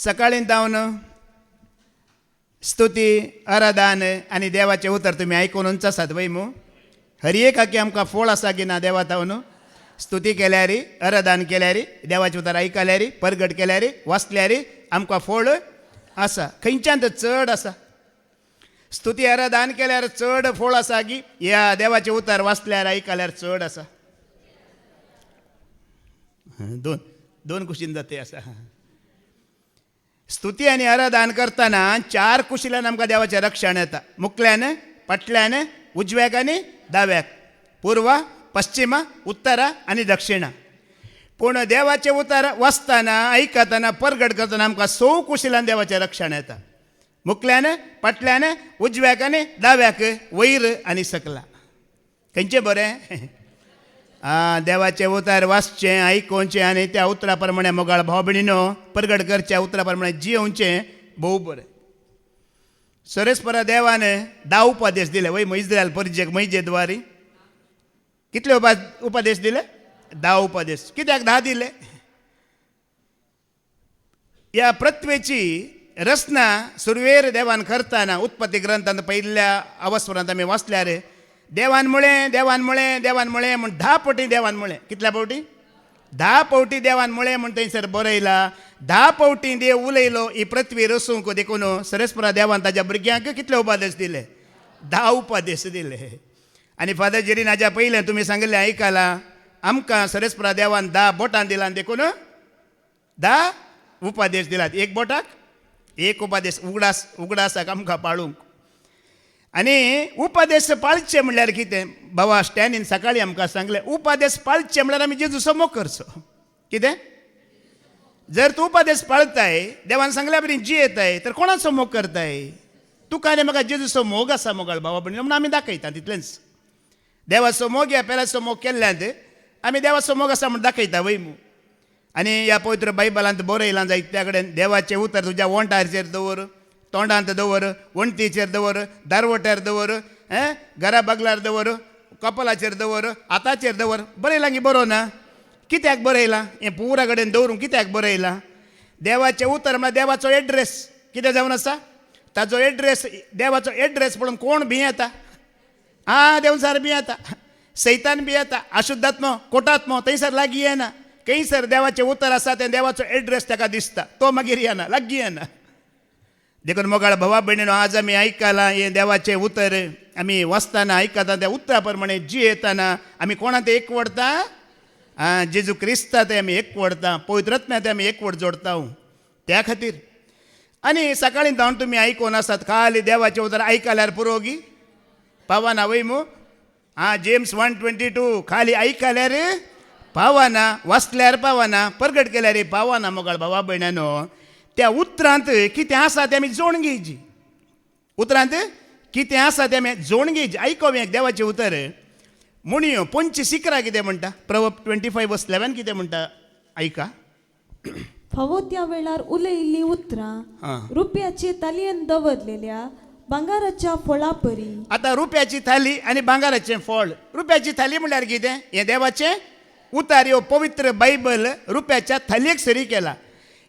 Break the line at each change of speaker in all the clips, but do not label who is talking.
सकाळीं तावन स्तुती आराधन आनी देवाचें उतर तुमी आयकूनच आसात वय मू हर एक हाकी आमकां फळ आसा की ना देवा तावन स्तुती केल्यार आराधन केल्यार देवाचें उतर आयकल्यार परगट केल्यार वाचल्यार आमकां फळ आसा खंयच्यान चड आसा स्तुती आराधन केल्यार चड फळ आसा की ह्या देवाचें उतर वाचल्यार आयकल्यार चड आसा दोन दोन कुशीन जाते आसा स्तुती आनी आराधन करतना चार कुशील्यान आमकां देवाचें रक्षण येता मुखल्यान फाटल्यान उजव्याक आनी दाव्याक पूर्व पश्चिम उत्तर आनी दक्षिण पूण देवाचें उतर वाचतना आयकतना परगट करतना आमकां 6 कुशील्यान देवाचें रक्षण येता मुखल्यान फाटल्यान उजव्याक आनी दाव्याक वयर आनी सकला खंयचें बरें देवाचें उतर वाचचें आयकोवचें आनी त्या उतरा प्रमाणे मोगाळ भाव भयणीनो परगट करच्या उतरा प्रमाणे जियोवचें भोव बरें सरेस्परा देवान 10 उपदेश दिले वय इस्रायल परजेक मैजेद्वारी कितले उपदेश दिले 10 उपदेश कित्याक 10 दिले ह्या पृथ्वेची रचना सुरवेर देवान करतना उत्पत्ती ग्रंथांत पहिल्या अवस्थांत आमी वाचल्यार देवान म्हळें म्हण 10 पावटी देवान म्हळें कितल्या पावटी 10 पावटी देवान म्हळें म्हण थंयसर बरयला 10 पावटी देव उलयलो ही पृथ्वी रसूंक देखून सरेस्परा देवान ताच्या भुरग्यांक कितले उपदेश दिले 10 उपदेश दिले आनी फादर जेरीन हाज्या पयलें तुमी सांगिल्लें आयकलां आमकां सरेस्परा देवान 10 बोटां दिलां देखून 10 उपदेश दिलात एक बोटाक एक उपदेश उगडासाक आमकां पाळूंक आनी उपदेश पाळचे म्हणल्यार कितें बाबा स्टॅनीन सकाळीं आमकां सांगलें उपदेश पाळचे म्हणल्यार आमी जेजूचो मोग करचो कितें जर तूं उपदेश पाळताय देवान सांगल्या बरी जियेताय तर कोणाचो मोग करताय तुका आनी म्हाका जेजूचो मोग आसा मोगाळ बाबा पण म्हणून आमी दाखयता तितलेंच देवाचो मोग ह्या पेलाचो मोग केल्ल्यान आमी देवाचो मोग आसा म्हण दाखयता वय मू आनी ह्या पवित्र बायबलांत बरयलां जायत्या कडेन देवाचें उतर तुज्या वोंटाचेर दवर तोंडांत दवर वणटीचेर दवर दारवट्यार दवर घरा बागलार दवर कपलाचेर दवर हाताचेर दवर बरयलां की बरो ना कित्याक बरयलां हें पुरा कडेन दवरूंक कित्याक बरयलां देवाचें उतर म्हळ्यार देवाचो एड्रेस कितें जावन आसा ताचो एड्रेस देवाचो एड्रेस पळोवन कोण भिये येता देवसार भिये येता सैतान भिये येता अशुद्धात्मो कोटात्मो थंयसर लागीं येना खंयसर देवाचें उतर आसा तें देवाचो एड्रेस ताका दिसता तो मागीर येना लागीं येना देखून मोगाळ भावा भयणीनो आज आमी आयकलां हें देवाचें उतर आमी वाचतना आयकता त्या उतरा प्रमाणे जियेतना आमी कोणा तें एकवडता जेजू क्रिस्ता ते आमी एकवडता पवित्रत्म्या ते आमी एकवट जोडता त्या खातीर आनी सकाळीं जावन तुमी आयकून आसात खाली देवाचें उतर आयकल्यार पुरोगी पावना वय मू जेम्स 1:22 खाली आयकल्यार पावना वाचल्यार पावना परगट केल्यार पावना मोगाळ भावा भयणानो त्या उतरांत कितें आसा तें आमी जोड घेवची उतरांत कितें आसा तें आमी जोड घेवची आयकोवें देवाचें उतर म्हणयो पंच शिकरा कितें म्हणटा प्रवर्ब 25:11 कितें म्हणटा आयका
फावो त्या वेळार उलयिल्लीं उतरां रुपयाचे तालयेन दवरलेल्या भांगाराच्या फळा परी
आतां रुपयाची थाली आनी भांगाराचें फळ रुपयाची थाली म्हणल्यार कितें हें देवाचें उतर ह्यो पवित्र बायबल रुपयाच्या थालयेक सरी केला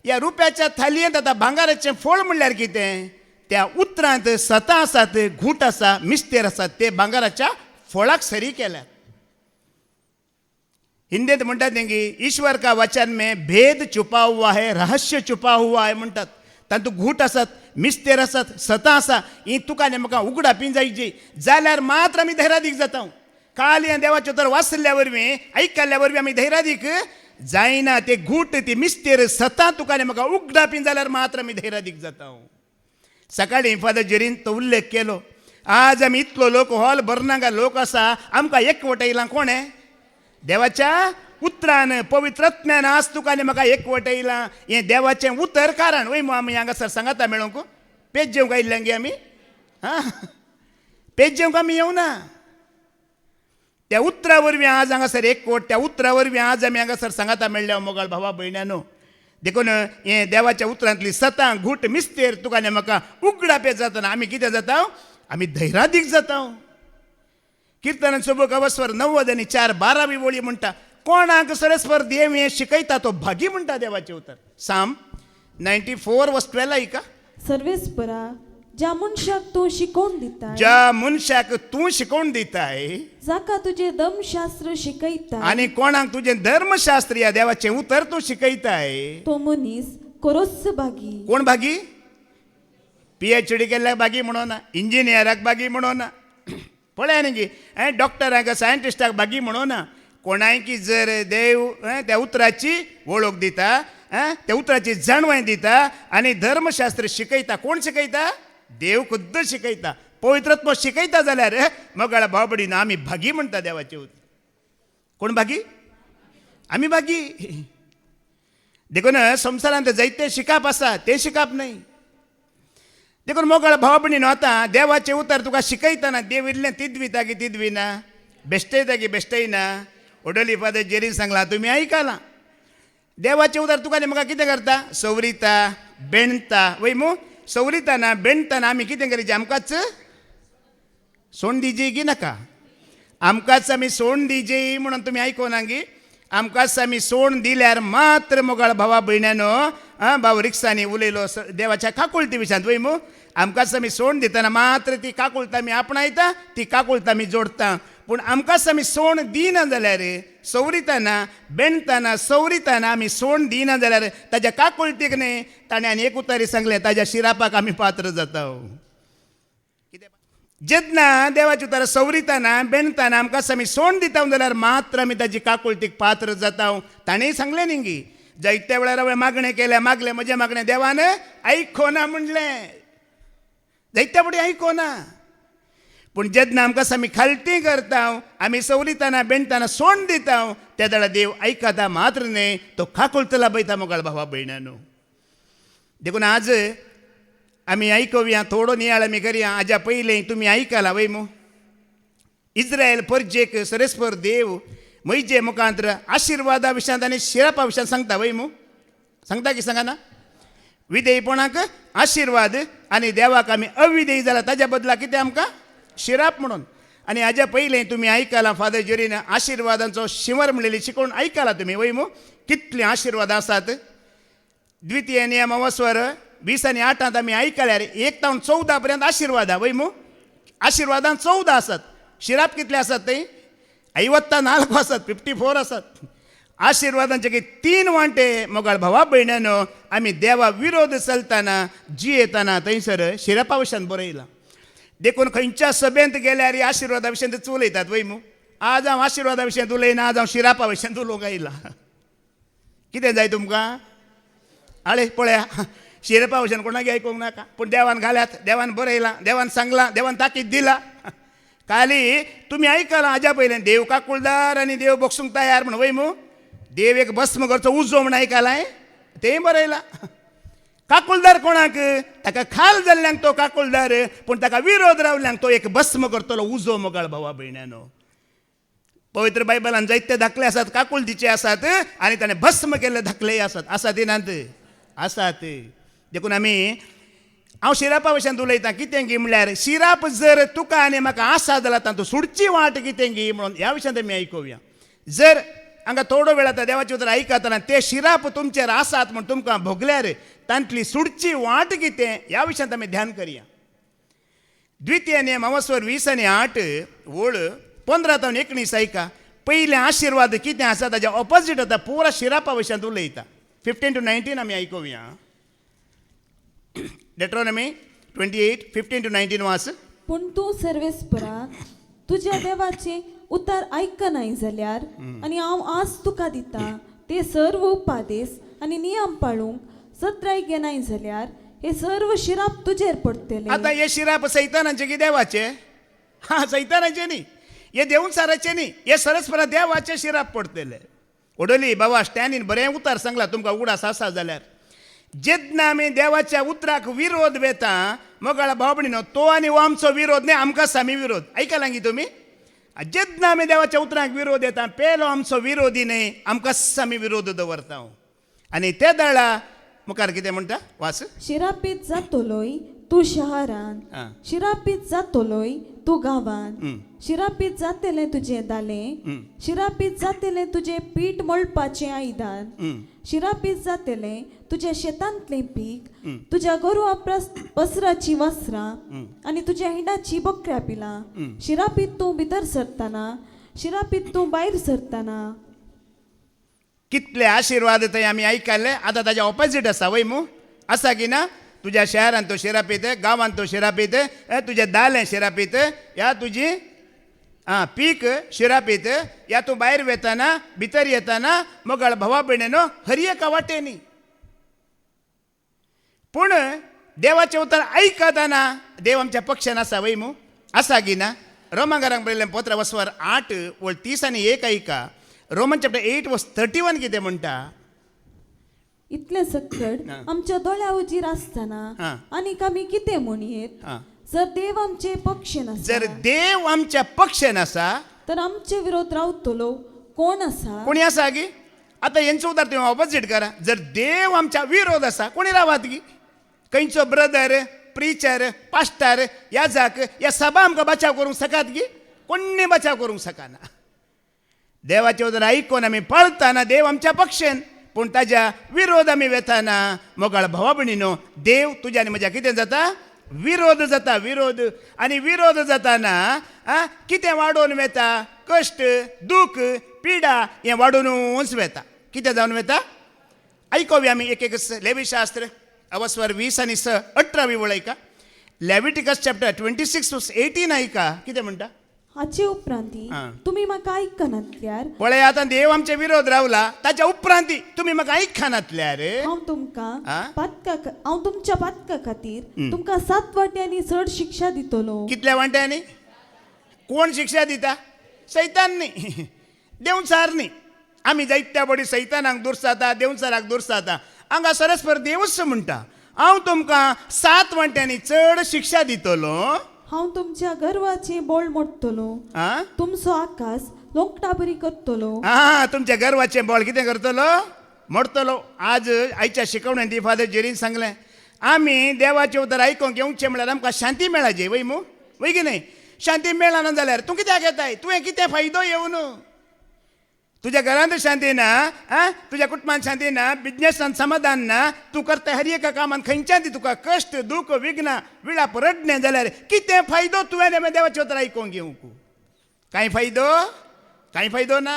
ह्या रुपयाच्या थालयेंत आतां भांगाराचें फळ म्हणल्यार कितें त्या उतरांत सतां आसात घूट आसा मिस्तेर आसात ते भांगाराच्या फळाक सरी केल्यात हिंदीत म्हणटात तेंगी ईश्वर का वचन में भेद छुपा हुआ है रहस्य छुपा हुआ है म्हणटात तातूंत घूट आसात मिस्तेर आसात सतां आसा ही तुका आनी म्हाका उगडापी जायची जाल्यार मात्र आमी धैर्यादीक जाता काल हें देवाचें उतर वाचल्या वरवीं आयकल्ल्या वरवीं आमी धैर्यादीक जायना ते घूट ती मिस्तेर सतां तुका आनी म्हाका उगडापी जाल्यार मात्र आमी धैर्यादीक जाता सकाळीं फादर जेरीन तो उल्लेख केलो आज आमी इतलो लोक हॉल भरनागा लोक आसा आमकां एकवटयलां कोणें देवाच्या उतरान पवित्रत्म्यान आज तुका आनी म्हाका एकवटयलां हें देवाचें उतर कारण वय आमी हांगासर सांगाता मेळोंक पेज जेवंक आयिल्ल्या गे आमी पेज जेवंक आमी येवना त्या उतरा वरवीं आज हांगासर एकवट त्या उतरा वरवीं आज आमी हांगासर सांगाता मेळ्ळ्या मोगाळ भावा भयणानो देखून हें देवाच्या उतरांतली सतां घूट मिस्तेर तुका आनी म्हाका उगडापे जातना आमी कितें जाता आमी धैर्यादीक जाता किर्तन सोबूक अवस्वर 90:4 वळी म्हणटा कोणाक सरस्वर देव हें शिकयता तो भागी म्हणटा देवाचें उतर साम 94 वर्स 12 आहे का?
सर्वेस्परा ज्या मनशाक तू शिकवण दिताय
ज्या मनशाक तू शिकवण दिताय
जाका तुझे दमशास्त्र शिकयताय
आणि कोणाक तुझे धर्मशास्त्र या देवाचे उतर तू शिकयताय
तो मनीस कोरोस भागी
कोण भागी? PhD केल्ल्याक भागी म्हणो ना, इंजिनियराक भागी म्हणो ना, पळय न्ही डॉक्टराक सायंटिस्टाक भागी म्हणो ना. कोणाय की जर देव त्या उतराची वळख दिता, त्या उतराची जाणवाय दिता आणि धर्मशास्त्र शिकयता. कोण शिकयता? देव खुद्द शिकयता, पवित्रत्व शिकयता जाल्यार मगाळा भावबडीन आमी भागी म्हणटा देवाचे उतर. कोण भागी? आमी भागी. देखून संवसारांत जायते शिकाप आसा, ते शिकाप नाही. देखून मोगळ भाव भयणीनो, आतां देवाचे उतर तुका शिकयतना देव इल्लें तिदविता की तिदविना, बेश्टयता की बेश्टयना. ओडोली फादर जेरीन सांगला, तुमी आयकलां. देवाचे उतर तुका आनी म्हाका कितें करता? सवरिता, बेणता. वय मू सवरिताना बेणतना आमी कितें करीचे? आमकांच सोंड दिजे की नाका? आमकांच आमी सोंड दिजे म्हणून तुमी आयकोना गी? आमकांच आमी सोंड दिल्यार मात्र मोगाळ भावा भयण्यानो, भाव रिक्सांनी उलयलो देवाच्या काकुळती विशयांत. वय मू आमकांच आमी सोंड दितना मात्र ती काकुळत आमी आपणायता, ती काकुळत आमी जोडटा. पूण आमकांच आमी सोंड दिना जाल्यार, सवरिताना बेणताना सवरिताना आमी सोंड दिना जाल्यार ताज्या काकुळतीक न्ही ताणें आनी एक उतारी सांगलें, ताज्या शिरापाक आमी पात्र जाता. जेन्ना देवाची उतर सवरिताना बेणताना आमकांच आमी सोंड दिता जाल्यार मात्र आमी ताजी काकुळतीक पात्र जाता. ताणेंय सांगलें न्ही गी, जायत्या वेळार हांवें मागणें केलें, मागलें, म्हजें मागणें देवान आयकोना म्हणलें. जायत्या फुडें आयकोना. पूण जेन्ना आमकां आमी खालटी करता, आमी सवरिताना बेणताना सोंड दिता, त्या वेळार देव आयकता मात्र न्ही, तो काकुळतला पळयता मोगाळ भावा भयणानो. देखून आज आमी आयकूया, थोडो नियाळ आमी करया. हाज्या पयलीं तुमी आयकलां वय मू, इस्रायल परजेक सरेस्पर देव म्हजे मुखांतर आशिर्वादा विशयांत आनी शिरापा विशयांत सांगता. वय मू सांगता की सांगना? विधेयपणाक आशिर्वाद आनी देवाक आमी अविधेय जाल्यार ताज्या बदला कितें आमकां? शिराप म्हणून. आनी हाज्या पयलीं तुमी आयकलां फादर जेरीन आशिर्वादांचो शिंवर म्हणलेली शिकोवन आयकलां तुमी. वय मू कितलीं आशिर्वादां आसात. द्वितीय नियमावस्वर 20 आनी 8 आमी आयकल्यार 1 ते 14 पर्यंत आशिर्वादां. वय मू आशिर्वादां 14 आसात. शिराप कितले आसात? ते 54 आसात, 54 आसात. आशिर्वादांचे की 3 वांटे मोगाळ भावा भयण्यानो आमी देवा विरोध चलतना जियेतना थंयसर शिरापा विशयांत बरयलां. देखून खंयच्या सभेंत गेल्यार आशिर्वादा विशयांत उलयतात. वय मू आज हांव आशिर्वादा विशयांत उलयना, आज हांव शिरापा विशयांत उलोवंक आयला. कितें जाय तुमकां? आळे पळया, शिरपा विशयान कोणाक आयकूंक नाका, पूण देवान घाल्यात, देवान बरयलां, देवान सांगलां, देवान ताकीद दिला. खाली तुमी आयकलां हाज्या पयलें देव काकुळदार आनी देव बोगसूंक तयार म्हण. वय मू देव एक भस्म करचो उजो म्हण आयकलां, तेंय बरयलां. काकुळदार कोणाक? ताका खाल जाल्ल्यांक तो काकुळदार, पूण ताका विरोध रावल्यांक तो एक भस्म करतलो उजो मोगाळ भावा भयण्यानो. पवित्र बायबलान जायते धाकले आसात, काकुळतीचे आसात, आनी ताणें भस्म केल्ले धाकलेय आसात. आसात नात? आसात. देखून आमी हांव शिरापा विशयांत उलयतां. कितें गी म्हणल्यार शिराप जर तुका आनी म्हाका आसा जाल्यार तातूंत सुडची वाट कितें गी म्हणून ह्या विशयांत आमी आयकुया. जर हांगा थोडो वेळ आतां देवाचे उतर आयकतना ते शिराप तुमचेर आसात म्हूण तुमकां भोगल्यार तांतली सुडची वाट कितें ह्या विशयांत आमी ध्यान करया. द्वितीय नियमावस्वर 20 आनी 8 वळ 15 ते 19 आयका. पयले आशिर्वाद कितें आसा ताच्या ऑपोजीट आतां पुरा शिरापा विशयांत उलयता. 15 to 19 आमी आयकुया. डेट्रोनॉमी 28 15 to 19 वाच.
पूण तूं सर्वेस्परा तुज्या देवाचे उतर आयकनाय जाल्यार आनी हांव आज तुका दिता ते सर्व उपादेश आनी नियम पाळूंक सत्राय घेनाय जाल्यार हे सर्व शिराप तुजेर पडटले.
आतां हे शिराप सैतानाचे की देवाचे? हा, सैतानाचे न्ही, हे देवसाराचे न्ही, हे सरस्परा देवाचे शिराप पडटले. ओडोली बाबा स्टॅनीन बरें उतार सांगला तुमकां उगडास आसा जाल्यार. जेन्ना आमी देवाच्या उतराक विरोध वेता मोगाळा भाव भयणीनो, तो आनी हो आमचो विरोध न्ही, आमकांच आमी विरोध. आयकलां गी तुमी? जेन्ना आमी देवाच्या उतराक विरोध येता, पेलो आमचो विरोधी न्ही, आमकांच आमी विरोध दवरता. आनी त्या दळा मुखार कितें म्हणटा वाच.
शिरापीत जातलोय तू शहरान
हा.
शिरापीत जातलोय तू गावान शिरापीत जातले तुझे दाले शिरापीत जातले तुझे पीठ मळपाचे आयदान शिरापीत जातले तुझ्या शेतांतले पीक तुझ्या गोरवा पसराची वस्त्रां आणि तुझ्या हिंडाची बकऱ्या पिला शिरापीत तू भितर सरताना शिरापीत तू भायर सरताना.
कितले आशीर्वाद थंय आमी आयकले. आतां ताजे ऑपोजीट आसा वय मू आसा की ना. तुज्या शहरान तो शिरापीत गांवान तो शिरापीत तुजें दालें शिरापीत या तुजी पीक शिरापीत या तूं भायर वेताना भितर येताना मोगाळ भावा भयणेनो हरी एका वाटेनी. पूण देवाचें उतर आयकताना देव आमच्या पक्षान आसा वय मू आसा की ना. रोमांकारांक बरयलें पत्र वसवर 8:30 आनी 1 ऐका. रोमन चॅप्टर 8:31 कितें म्हणटा.
इतले सकट आमच्या दोळ्या उजीर असताना आणि आमी कितें म्हणयेत. जर देव आमचे पक्षान आसा
जर देव आमच्या पक्षान आसा
तर आमचे विरोध रावतलो कोण आसा.
कोणी आसा गी. आता यांचं उदार तुम्ही ऑपोजिट करा. जर देव आमच्या विरोध आसा कोणी रावात गी. खंयचो ब्रदर प्रिचर पास्टर याजक या सभा आमकां बचाव करूंक सकात गी. कोणी बचाव करूंक सकाना. देवाचे उदर आयकून आमी पळताना देव आमच्या पक्षान पूण ताज्या विरोध आमी वेताना मोगाळ भावा भयणीनो देव तुज्या आनी म्हज्या कितें जाता विरोध जाता. विरोध आनी विरोध जाताना कितें वाडोवन वेता कश्ट दूख पिडा हें वाडूनच वेता. कितें जावन वेता आयकोवया आमी एक एक लेवी शास्त्र अवस्वर 20 आनी 6 18 वळयका. लेविटिकस चॅप्टर 26:18 ऐका कितें म्हणटा.
हाचे उपरांती तुम्ही म्हाका आयकनातल्यार
पळय आतां देव आमचे विरोध रावला ताच्या उपरांती तुमी म्हाका आयकनातल्यार
हांव तुमच्या पातका खातीर तुमकां 7 वाट्यांनी चड शिक्षा दितलो.
कितल्या वांट्यांनी. कोण शिक्षा दिता. सैतान न्ही देवचार न्ही. आमी जायत्या बडी सैतानाक दुरसाता देवचाराक दुरसाता. हांगा सरस्पर देवच म्हणटा हांव तुमकां 7 वांट्यांनी चड शिक्षा दितलो.
हांव तुमच्या गर्वाचे बोळ मोडटलो. तुमचो आकाश लोंकटा बरी करतलो.
तुमच्या गर्वाचे बोळ कितें करतलो मोडटलो. आज आयच्या शिकवण्यान ती फादर जेरीन सांगलें आमी देवाचें उतर आयकूंक येवचें म्हळ्यार आमकां शांती मेळाची वय मू वय की न्हय. शांती मेळना जाल्यार तूं कित्याक येताय. तुवें कितें फायदो येवन तुज्या घरांत शांती ना तुज्या कुटुंबांत शांती ना बिजनेसान समाधान ना तूं करता हर एका कामान खंयच्यान तुका कश्ट दूख विघ्न विळाप रडणें जाल्यार कितें फायदो तुवें देवाचें उतर आयकूंक घेवंक. कांय फायदो ना.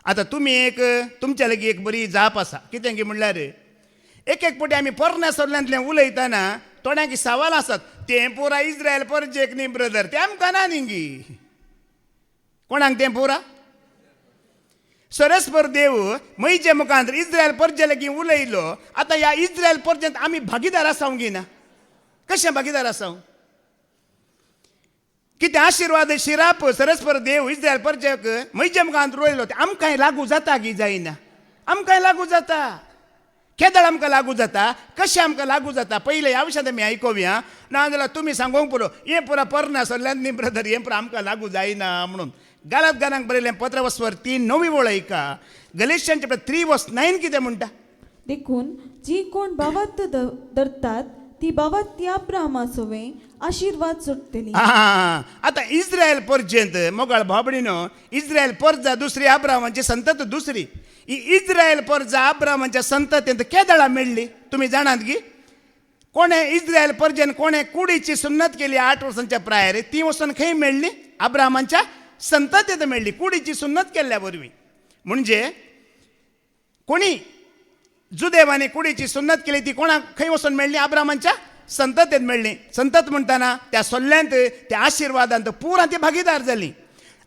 आतां तुमी एक तुमच्या लागीं एक बरी जाप आसा. कितें की म्हणल्यार एक एक पटी आमी पोरण्या सोडल्यांतल्यान उलयतना थोड्यांक सवाल आसात. तें पुरा इस्रायल परजेक न्ही ब्रदर तें आमकां ना न्ही. कोणाक तें पुरा. सरस्पर देव मयचे मुखांतर इस्रायल परजे लागीं उलयलो. आतां ह्या इस्रायल परजेंत आमी भागीदार आसांव गी ना. कशें भागीदार आसांव. कितें आशिर्वाद शिराप सरस्पर देव इस्रायल परजेक मयचे मुखांतर उलयलो ते आमकांय लागू जाता की जायना. आमकांय लागू जाता. केदळ आमकां लागू जाता. कशें आमकां लागू जाता पयले ह्या विशयात आमी आयकोवया. नाजाल्यार तुमी सांगूंक पुरो हें पुरा परना सरल्यान न्ही ब्रदर हें पुरो आमकां लागू जायना म्हणून. गालांत बरयलें पत्र वसवर 3:9 वळयका. गलेशियन चॅप्टर 3:9 कितें म्हणटा.
देखून जी कोण भावार्थ धरतात ती भावार्थी अब्राहमाचोवे आशीर्वाद सुटतली.
आतां इस्रायल परजेंत मोगाळ भावभयणीनो इस्रायल परजा दुसरी अब्राहमाची संतत दुसरी. ही इस्रायल परजा अब्राहमाच्या संततेंत केदळा मेळ्ळी तुमी जाणात गी. कोणें इस्रायल परजेन कोणें कुडीची सुन्नत केली 8 वर्सांच्या प्रायर ती वचून खंय मेळ्ळी अब्राहमाच्या संततेंत मेळ्ळी. कुडीची सुन्नत केल्ल्या वरवीं म्हणजे कोणी जुदेवानी कुडीची सुन्नत केली ती कोणाक खंय वचून मेळ्ळी अब्राहमाच्या संततेंत मेळ्ळी. संतत म्हणटाना त्या सोल्ल्यांत त्या आशिर्वादांत पुरां ती भागीदार जाली.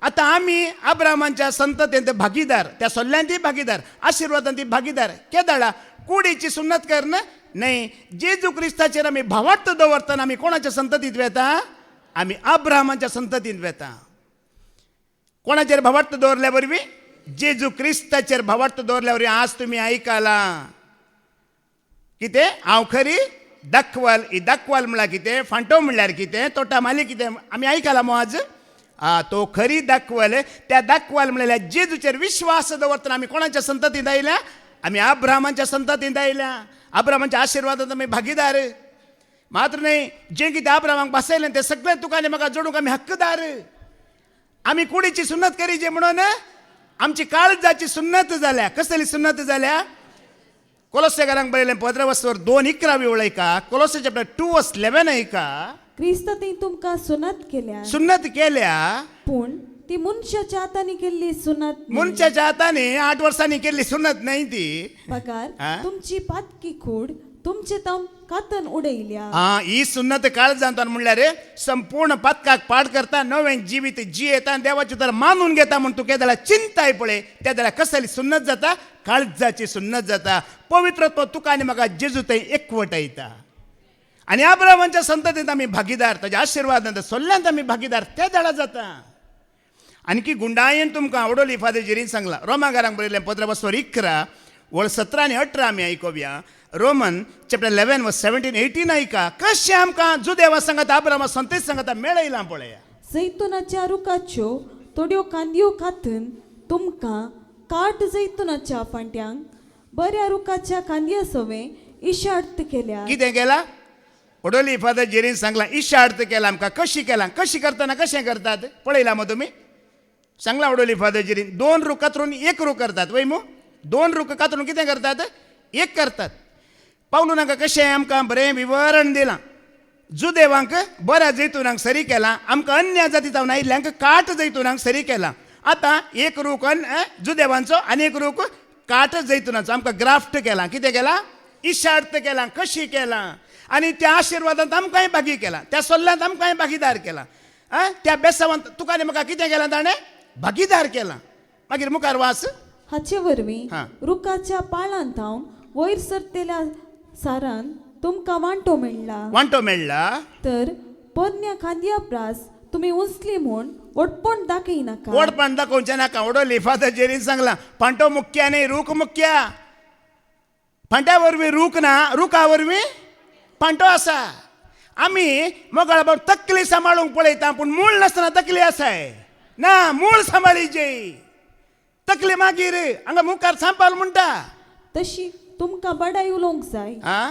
आतां आमी अब्राहमाच्या संततेंत भागीदार त्या सोल्ल्यांतय भागीदार आशिर्वादांत भागीदार. केदळा कुडीची सुन्नत करना न्हय. जेजू क्रिस्ताचेर आमी भावार्थ दवरतना आमी कोणाच्या संततींत वेता आमी अब्राहमाच्या संततींत वेता. कोणाचेर भावार्थ दवरल्या वरवीं जेजू क्रिस्ताचेर भावार्थ दवरल्या वरवीं. आज तुमी आयकला कितें हांव खरी दाखवाल. ही दाखवाल म्हळ्यार कितें फांटो म्हणल्यार कितें तोटा माली कितें आमी आयकला मो आज. तो खरी दाखवाल. त्या दाखवाल म्हणल्यार जेजूचेर विश्वास दवरतना आमी कोणाच्या संततींत आयल्या आमी अब्राहमाच्या संततींत आयल्या. अब्राहमाच्या आशिर्वादांत आमी भागीदार. मात्र नाही जे कितें अब्रामाक बसयलें तें सगळें तुका आनी म्हाका जोडूंक आमी हक्कदार. आमी कुडीची सुन्नत करीची म्हणून आमची काळजाची सुन्नत जाल्या. कसली सुन्नत जाल्या? कोलोसेकारांक बरयलें 15:2 उलयका. कोलोसे चॅप्टर 2:11 ऐका.
क्रिस्तांनी तुमकां सुनात केल्या,
सुन्नत केल्या
पूण ती मनशाच्या हातांनी केल्ली सुनात न्ही.
मनशाच्या हाताने 8 वर्सांनी केल्ली सुन्नत नाही ती.
पगार
हा?
तुमची पातकी खूड तुमचे तम कातन उडयल्या.
ही सुन्नत काळजांत म्हणल्यार संपूर्ण पातकाक पाड करता, नवें जिवीत जियेता आनी देवाची तर मानून घेता म्हूण तूं केदाळा चिंताय पळय. त्या जाल्यार कसली सुन्नत जाता? काळजाची सुन्नत जाता. पवित्रत्व तुका आनी म्हाका जेजू थंय एकवटायता. आनी अब्रामाच्या संततींत आमी भागीदार, ताच्या आशिर्वादांत सोल्ल्यांत आमी भागीदार त्या जाळा जाता. आणखी गुंडायेन तुमकां आवडोली फादर जेरीन सांगला. रोमाकारांक बरयलें 15:11 वळ 17 आनी 18 आमी आयकोवया. रोमन चॅप्टर 11:17-18 ऐका. कशें आमकां जुदेवा सांगात अब्रामा संतती सांगात मेळयलां पळया.
जैतुनाच्या रुखाच्यो थोड्यो कांदयो खातन तुमकां काट जैतुनाच्या फांट्यांक बऱ्या रुखाच्या कांदया सवे इशार्थ केल्या.
कितें केला? ओडोली फादर जेरीन सांगला इशार्थ केला आमकां. कशी केला? कशी करतना कशें करतात पळयलां मग तुमी? सांगला ओडोली फादर जेरीन 2 रूख कातरून 1 रूख करतात वय मू. 2 रूख कातरून कितें करतात? 1 करतात. पावलुनाका कशें आमकां बरें विवरण दिलां. जुदेवांक बऱ्या जैतुनांक सरी केलां, आमकां अन्य जाती जावन आयिल्ल्यांक काट जैतुनांक सरी केलां. आतां 1 रूख जुदेवांचो आनी 1 रूख काट जैतुनाचो आमकां ग्राफ्ट केलां. कितें केलां? इशार्थ केलां. कशी केलां? आनी त्या आशिर्वादांत आमकांय भागी केलां, त्या सोल्ल्यांत आमकांय भागीदार केलां. त्या बेसावांत तुका आनी म्हाका कितें केलां? ताणें भागीदार केलां. मागीर मुखार वाच.
हाचे वरवीं
हा.
रुखाच्या पाळांत हांव वयर सरतेल्या सारान तुमकां वांटो मेळ्ळा.
वांटो मेळ्ळा.
तर पोरण्या कांदया प्रास तुमी उंचली म्हूण ओडपण दाखयनाका.
ओडपण दाखोवचें नाका. ओडोली फादर जेरीन सांगलां पांटो मुख्य न्ही, रूख मुख्य. फांट्या वरवीं रूख ना, रुखा वरवीं पांटो आसा. आमी मोगाळ तकली सांबाळूंक पळयता, पूण मूळ नासतना तकली आसाय ना. मूळ सांबाळीची. तकली मागीर हांगा मुखार सांबाळ म्हणटा.
तशी तुमकां बडाय उलोवंक जाय.
आ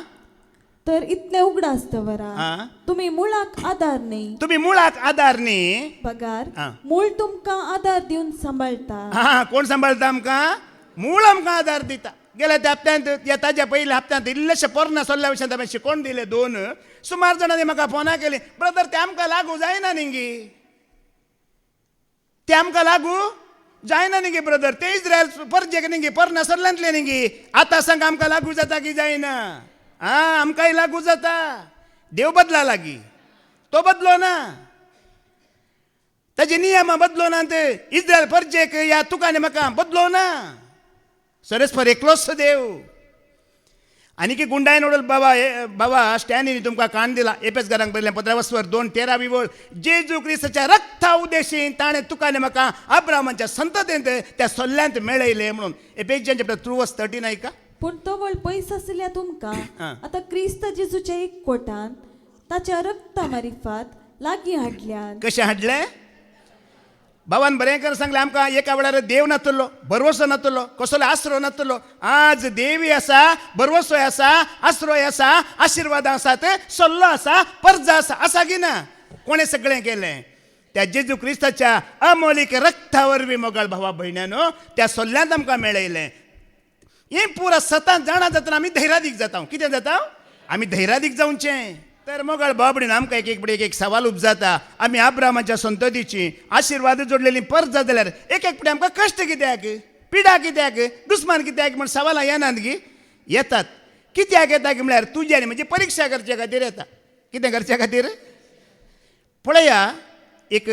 तर इतलें उगडास दवरा.
हा.
तुमी मुळाक आदार न्ही.
तुम्ही मुळाक आदार न्ही.
पगार
हा.
मूळ तुमकां आदार दिवन सांबाळता.
हा कोण सांबाळटा आमकां? मूळ आमकां आदार दिता. गेल्या त्या हप्त्यांत या ताज्या पयल्या हप्त्यांत इल्लेशे पोरना सोल्ल्या विशयात हांवें शिकोवन दिले 2. सुमार जाणांनी म्हाका फोना केली, ब्रदर ते आमकां लागू जायना न्ही गे. ते आमकां लागू जायना न्ही गे ब्रदर. ते इस्रायल परजेक न्ही गे, पोरना सोल्ल्यांतले न्ही गे. आतां सांग आमकां लागू जाता की जायना? आमकांय लागू जाता. देव बदला लागी, तो बदलो ना. ताजे नियम बदलो नात. इस्रायल परजेक या तुका आनी म्हाका बदलो ना. सरस्पर एकलोच देव. आनी की गुंडायन ओडल बाबा स्टॅनीनी तुमकां कान दिला. एपेसकारांक बरयलें 15:2-13 वळ. जेजू क्रिस्ताच्या रक्ता उद्देशीन ताणें तुका आनी म्हाका अब्रामाच्या संततेंत त्या सोल्ल्यांत मेळयलें म्हणून. एपेजियन चॅप्टर 2:13 ऐका.
पूण तवळ पयस आसल्या तुमकां
हा.
आतां क्रिस्त जेजूच्या एकवटान ताच्या रक्ता मारिफात लागीं हाडल्यात.
कशें हाडलें? बाबान बरें कर सांगलें आमकां. एका वेळार देव नातलो, भरवसो नातलो, कसलो आसरो नातलो. आज देवी आसा, भरवसोय आसा, आसरोय आसा, आशिर्वाद आसात, सल्लो आसा, पर्जा आसा. आसा की ना? कोणें सगळें केलें? त्या जेजू क्रिस्ताच्या अमोलीक रक्ता वरवीं मोगाळ भावा भयण्यानो त्या सल्ल्यांत आमकां मेळयलें. हें पुरा 7 जाणां जातना आमी धैर्यादीक जाता. कितें जाता? आमी धैर्यादीक जावचें. तर मोगाळ बाबडीन आमकां एक सवाल उपजाता. आमी अब्रामाच्या संततीची आशिर्वाद जोडलेली पर्जा जाल्यार एक फुडें आमकां कश्ट कित्याक, पिडा कित्याक, दुस्मान कित्याक म्हण सवालां येनात गी? येतात. कित्याक येता म्हळ्यार तुजी आनी म्हजी परीक्षा करचे खातीर येता. कितें करचे खातीर? पळया एक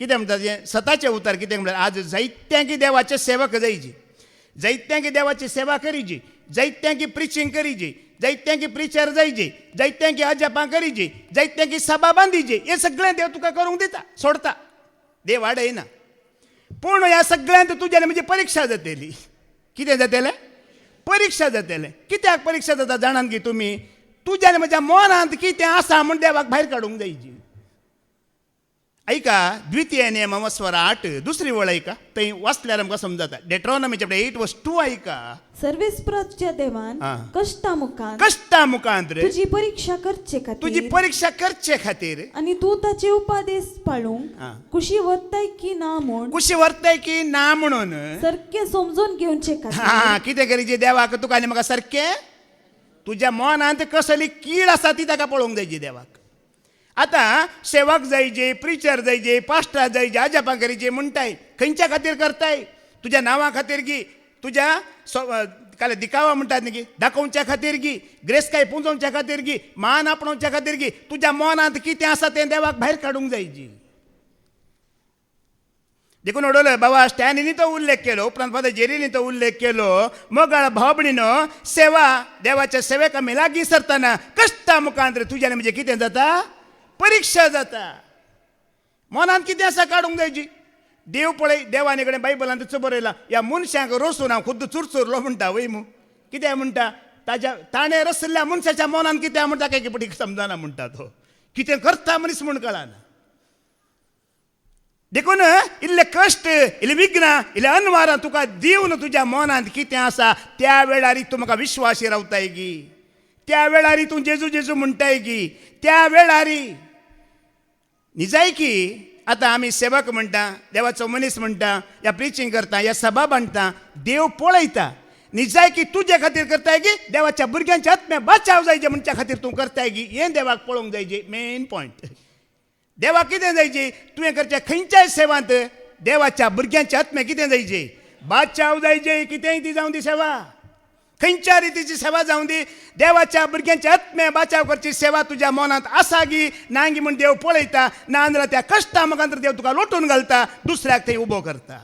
कितें म्हणटात सताचें उतर. कितें म्हळ्यार आज जायत्यांकी देवाचे सेवक जायची, जायत्यांकी देवाची सेवा करीची, जायत्यांकी प्रिचींग करीची, जायत्यांकी प्रिचर जायचे, जायत्यांकी अजापां करीची, जायत्यांकी सभा बांदीची. हे सगळें देव तुका करूंक दिता, सोडता. देव वाडयना. पूण ह्या सगळ्यांत तुज्यान म्हजी परीक्षा जातली. कितें जातलें? परीक्षा जातलें. कित्याक परीक्षा जाता जाणात की तुमी? तुज्यान म्हज्या मनांत कितें आसा म्हूण देवाक भायर काडूंक जायची. ऐका द्वितीय नियमास्वर 8 दुसरी वळ ऐका थंय वाचल्यार आमकां समजता डेट्रॉनॉमी चॅप्टर 8:2 ऐका
सर्वेस्पराच्या देवान
हा.
कष्टा मुखान
कष्टा मुखांत
तुझी परीक्षा करचे
तुझी
खातीर
परीक्षा करचे खातीर
आणि तू ताचे उपादेश पाळूंक
हा.
कुशी वत्ताय की ना म्हूण
कुशी वर्ताय की ना म्हणून
सारखे समजून घेवचे खातीर
हा कितें करीचे देवाक तुका आनी म्हाका सारकें तुज्या मनांत कसली कीड आसा ती ताका पळोवंक जायची देवाक आतां सेवक जायचे प्रिचर जायचे पास्टर जायचे आजापा करीचे म्हणटाय खंयच्या खातीर करताय तुज्या नांवा खातीर गी तुज्या काले दिखावा म्हणटात न्ही गी दाखोवच्या खातीर गी ग्रेस काय पुंजोवच्या खातीर गी मान आपणोवच्या खातीर गी तुज्या मनांत कितें आसा तें देवाक भायर काडूंक जायची देखून उडवलं बाबा स्टॅनीनी तो उल्लेख केलो उपरांत फादर जेरीनी तो उल्लेख केलो मोगाळ भावभणीनो सेवा देवाच्या सेवेक आमी लागीं सरतना कश्टा मुखांत तुज्यान म्हणजे कितें जाता परीक्षा जाता मनांत कितें आसा काडूंक जायची देव पळय देवाने कडेन बायबलांत बरयला ह्या मनशांक रोसून हांव खुद्द चुरचुरलो म्हणटा वय मू कितें म्हणटा ताज्या ताणें रसल्या मनशाच्या मनांत कितें म्हणटा काय पटी समजना म्हणटा तो कितें करता मनीस म्हूण कळना देखून इल्ले कश्ट इल्ले विघ्नां इल्ले अनवारां तुका दिवन तुज्या मनांत कितें आसा त्या वेळार तूं म्हाका विश्वासी रावताय गी त्या वेळार तूं जेजू जेजू म्हणटाय गी त्या वेळार निजाय की आतां आमी सेवक म्हणटा देवाचो मनीस म्हणटा या प्रिचींग करता या सभा बांदता देव पळयता निजाय की तुजे खातीर करताय गी देवाच्या भुरग्यांच्या आत्म्या बाचाव जायचे म्हणच्या खातीर तूं करताय गी हें देवाक पळोवंक जायचे मेन पॉयंट देवाक कितें जायची तुवें करच्या खंयच्याय सेवांत देवाच्या भुरग्यांच्या आत्म्या कितें जायचे बाचाव जायचे कितेंय ती जावं दी सेवा खंयच्या रितीची सेवा जावं दी देवाच्या भुरग्यांच्या आत्म्या बाचाव करची सेवा तुज्या मनांत आसा गी नांगी म्हूण देव पळयता ना जाल्यार त्या कश्टा मुखांत देव तुका लोटून घालता दुसऱ्याक थंय उबो करता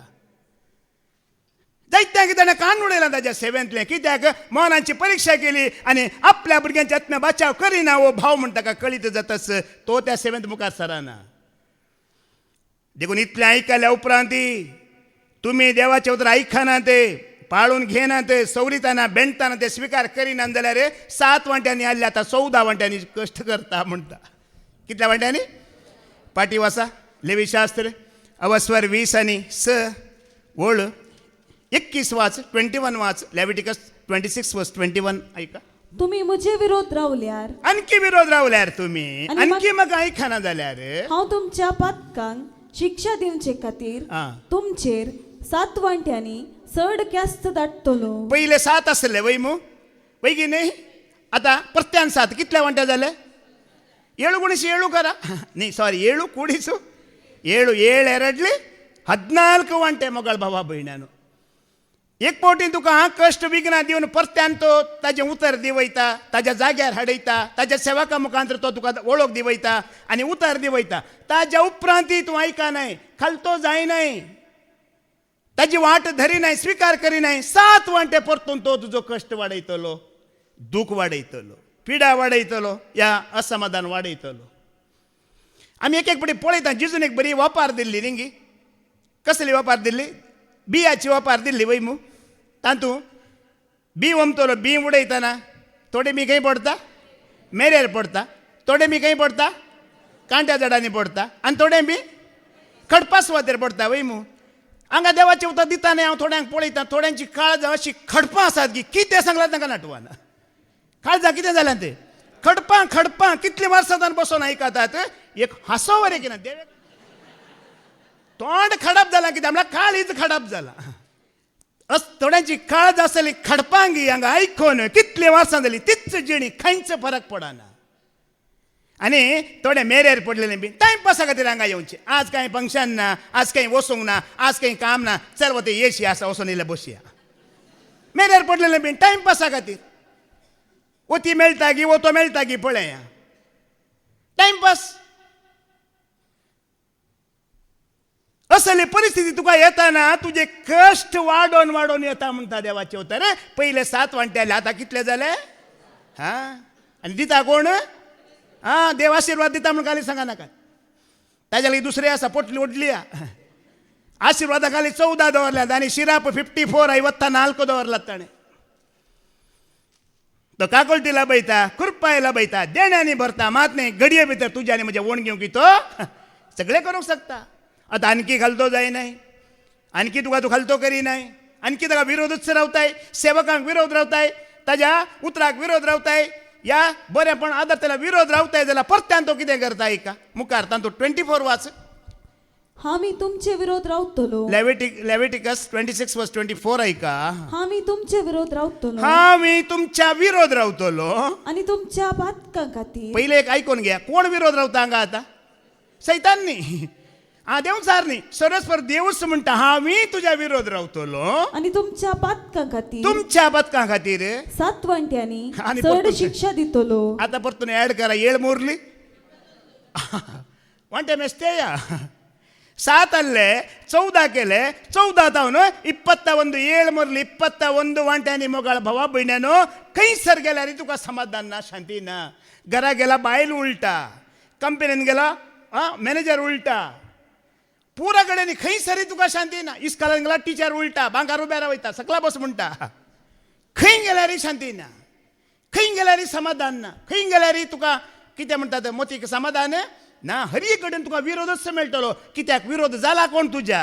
जायत्यांक ताणें कान उडयलां ताज्या सेवेंतलें कित्याक मनाची परीक्षा केली आनी आपल्या भुरग्यांच्या आत्म्या बाचाव करिना हो भाव म्हण ताका कळीत जाताच तो त्या सेवेंत मुखार सराना देखून इतलें आयकल्या उपरांत तुमी देवाचें उतर आयकनात पाळून घेनात सवरिताना बेंडताना ते स्विकार करिनात जाल्यार 7 वांट्यांनी आसले आतां 14 वांट्यांनी कश्ट करता म्हणटा कितल्या वांट्यांनी पाटी वाचा लेवी शास्त्र अवस्वर 20 आनी 6 वळ 21 वाच 21 वाच लेविटिकस 26:21 ऐका
तुम्ही म्हजे विरोध रावल्यार
आणखी विरोध रावल्यार तुमी
आनी
आणखी म्हाका आयकना जाल्यार
हांव तुमच्या पातकांक शिक्षा दिवचे खातीर
आ.
तुमचेर 7 वांट्यांनी चड क्यास्त धाडटलो
पहिले 7 आसले वय मू वय की न्ही आतां प्रत्यान 7 कितल्या वांट्या जाले 7 गुणिशी 7 करा न्ही सॉरी 7 कुडीसू 7 2 14 वांटे मोगाळ भावा भयणानो एक पावटी तुका कश्ट विघ्नां दिवन परत्यान तो ताजें उतर दिवयता ताज्या जाग्यार हाडयता ताज्या सेवका मुखांतर तो तुका वळख दिवयता आनी उतर दिवयता ताज्या उपरांत तूं आयकनाय खालतो जायनाय ताजी वाट धरिनाय स्विकार करिनाय 7 वांटे परतून तो तुजो कश्ट वाडयतलो दूख वाडयतलो पिडा वाडयतलो या असमाधान वाडयतलो आमी एक पाटी पळयता जिजून एक बरी वापार दिल्ली रिंगी कसली वापार दिल्ली बियाची वापार दिल्ली वय मू तातूं बी वमतलो बी उडयतना थोडे बी खंय पडटा मेरेर पडटा थोडे बी खंय पडटा कांट्या झाडांनी पडटा आनी थोडे बी खडपा सुवातेर पडटा वय मू हांगा देवाचें उतर दिताना हांव थोड्यांक पळयता थोड्यांची काळजां अशी खडपां आसात की कितें सांगलां तांकां नाटवाना काळजां कितें जाल्यां ते खडपां खडपां कितले वर्सां बसून आयकतात एक हांसो वरे किना देवे तोंड खडप जालां कित्याक म्हळ्यार काळीज खडप जाला थोड्यांची काळज आसली खडपांगी हांगा आयकून कितले वर्सां जालीं तीच जिणी खंयच फरक पडना आनी थोडे मेरेर पडलेले बी टायमपासा खातीर हांगा येवचे आज कांय फंक्शन ना आज कांय वसूंक ना आज कांय काम ना चल वते येशी आसा वचून इल्ले बसया मेरेर पडलेले बी टायमपासा खातीर वती मेळटा गी वतो मेळटा गी पळया टायमपास असली परिस्थिती तुका येताना तुझे कष्ट वाडोवन वाडोवन येता म्हणटा देवाचे उतर पहिले 7 वांट्याले आतां कितले जाले हा आनी दिता कोण हा देव आशीर्वाद दिता म्हणून खाली सांगा नाका ताज्या लागीं दुसरे आसा पोटली ओडली आशीर्वादा खाली 14 दवरल्यात आनी शिराप 54 54 दवरलात ताणें तो काकोलटी लबयता खुरपाय लबयता देण्यानी भरता मात न्ही घडये भितर तुज्या आनी म्हजे वण घेवंक तो सगळे करूंक शकता. आतां आणखी घालतो जाय नाही, आणखी तुका तूं खालतो करी नाही, आणखी ताका विरोधच रावताय, सेवकांक विरोध रावताय, ताज्या उतराक विरोध रावताय, या बरेपण आदर त्याला विरोध रावताय जाल्यार परत्यान तो कितें करताय का मुखार तांतू 24 वाच.
हांव तुमचे विरोध रावतलो.
लेविटिकस 26:24 ऐका.
हांव तुमचे विरोध रावतलो.
मी तुमच्या विरोध रावतलो
आणि तुमच्या बातकां खातीर.
पहिले एक ऐकून घ्या, कोण विरोध रावता हांगा आता? सैतान न्ही, देव सार न्ही, सरस्पर देवच म्हणटा मी तुझ्या विरोध रावतलो
आणि तुमच्या बातकां खातीर.
तुमच्या बदकां खातीर
सातवंट्यांनी
आणि
चड
परतून-
शिक्षा दितलो.
आता परतून ऍड करा, येळ मोरली वांटे मेस्ते या 7 ಅಲ್ಲೇ 14 केले 14 ತಾವನು 21 ಏಳು ಮೊರ್ಲಿ 21 वांट्यानी मोगाळ भावा बहिण्यानो खंयसर गेल्यार तुका समाधान ना, शांती ना. घरा गेला बायल उलटा, कंपनीन गेला मॅनेजर उलटा, पुरा कडेनी खंयसरी तुका शांती ना. इस्कालान गेला टीचर उलटा, भांगार उब्यारा वयता, सकला बस म्हणटा. खंय गेल्यार शांती ना, खंय गेल्यार समाधान ना, खंय गेल्यार तुका कितें म्हणटात मोतीक समाधान ना. हर एक कडेन तुका विरोधच मेळटलो. कित्याक विरोध जाला कोण तुज्या?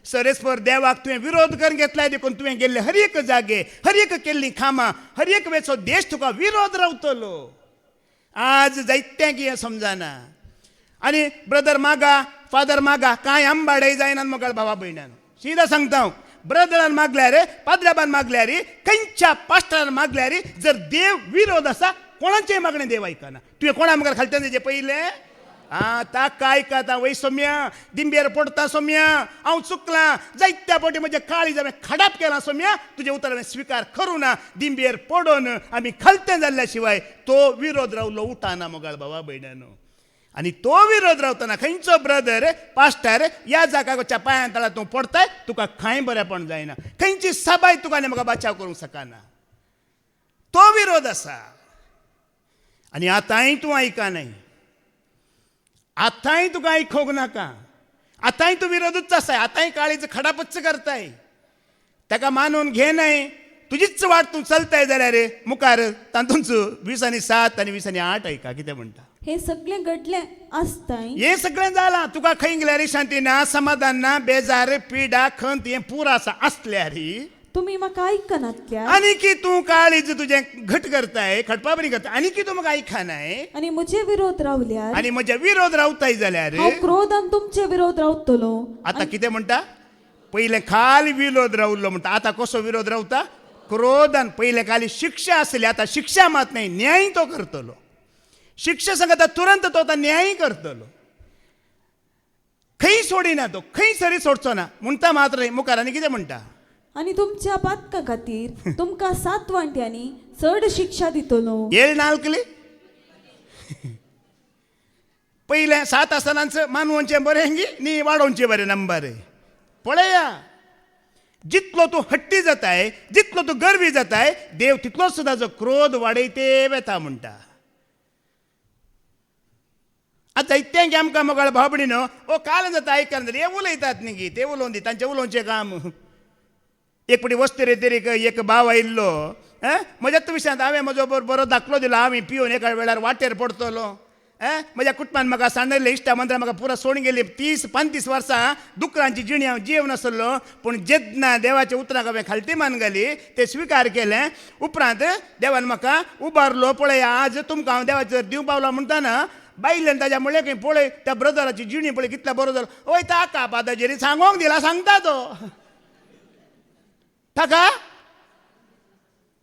सरेस्पर देवाक तुवें विरोध करून घेतलाय देखून तुवें गेल्ले हर एक जागे, हर एक केल्ली कामां, हर एक वेळचो देश तुका विरोध रावतलो. आज जायत्यांक हें समजना. आनी ब्रदर मागा, फादर मागा, कांय आंबाडे जायना मोगाळ भावा भयणान. सीधा सांगता हांव, ब्रदरान मागल्यार, पाद्राबान मागल्यार, खंयच्या पास्टरान मागल्यार जर देव विरोध आसा कोणाचेय मागणें देव आयकना. तुवें कोणा मुखार खालच्यान तेजे पयले ताका आयकता. वय सोम्या, दिंबेर पडता सोम्या, हांव चुकलां, जायत्या फावटी म्हजे काळीज हांवें खडाप केला सोम्या, तुजे उतर हांवें स्विकार करूं ना. दिंबेर पडोन आमी खालतें जाल्ल्या शिवाय तो विरोध रावलो उठाना मोगाळ भावा भयणानो. आनी तो विरोध रावतना खंयचो ब्रदर पास्टर या जागाच्या पांयां तळा तूं पडताय तुका कांय बरेपण जायना. खंयची सभाय तुका आनी म्हाका बचाव करूंक शकना. तो विरोध आसा. आनी आतांय तूं आयकनाय, आतांय तुका आयकोंक नाका, आतांय तूं विरोधूच आसाय, आतांय काळीज खडापच करताय. ताका मानून घेनाय, तुजीच वाट तूं चलताय जाल्यार मुखार तातूंच 20:7 आनी 20:8 ऐका कितें म्हणटा.
हे सगळें घडलें आसताय.
हें सगळें जालां. तुका खंय गेल्यार शांती ना, समाधान ना, बेजार, पिडा, खंत हें पुरो आसा आसल्यार
तुम्ही म्हाका आयकनातल्या.
आनी की तूं काळीज तुजें घट करताय, खटपा बरी करता, आनी की तूं म्हाका आयकनाय
आणि म्हजे विरोध रावल्यार
आनी म्हजे विरोध रावताय जाल्यार
हांव क्रोधान तुमचे विरोध रावतलो.
आतां कितें म्हणटा? पयलें खाल विरोध रावल्लो म्हणटा, आतां कसो विरोध रावता? क्रोधान. पयलें खाली शिक्षा आसली, आतां शिक्षा मात नाही, न्याय तो करतलो. शिक्षा सांगता तुरंत तो आतां न्याय करतलो. खंय सोडिना तो, खंय सरी सोडचो ना म्हणटा मात्र. मुखार आनी कितें म्हणटा?
आणि तुमच्या बातकां खातीर तुमकां 7 वांट्यांनी चड शिक्षा दितलो.
येळ नाल्कली पयलें 7 आसतनाच मानवोंचें बरें हिंगी न्ही वाडोवचें बरें नंबर. पळया, जितलो तूं हट्टी जाताय, जितलो तूं गर्वी जाताय, देव तितलो सुद्दां जो क्रोध वाडयते वेता म्हणटा. आतां जायत्यांक आमकां मोगाळ भाव भयणीनो काल जाता आयकना हे उलयतात न्ही ते उलोवन दी, तांचें उलोवचें काम. एक फावटी वस्तेरे तरीक एक भाव आयिल्लो, म्हज्याच विशयांत हांवें म्हजो बरो दाखलो दिलो. हांवें पिवन एका वेळार वाटेर पडतलो. म्हज्या कुटुंबान म्हाका सांडले, इश्टा मंत्रा म्हाका पुरो सोडून गेली. 30-35 वर्सां दुकरांची जिणी हांव जीव नासलो. पूण जेन्ना देवाच्या उतराक हांवें खालती मान घाली, ते स्विकार केलें. उपरांत देवान म्हाका उबारलो. पळय आज तुमकां हांव देवाचेर दिवं पावलो म्हणटाना बायलेन ताज्या म्हळ्ळें की पळय त्या ब्रदराची जिणी पळय कितल्या बरो जालो. ओय ताका पादाजेरी सांगोंक दिला, सांगता तो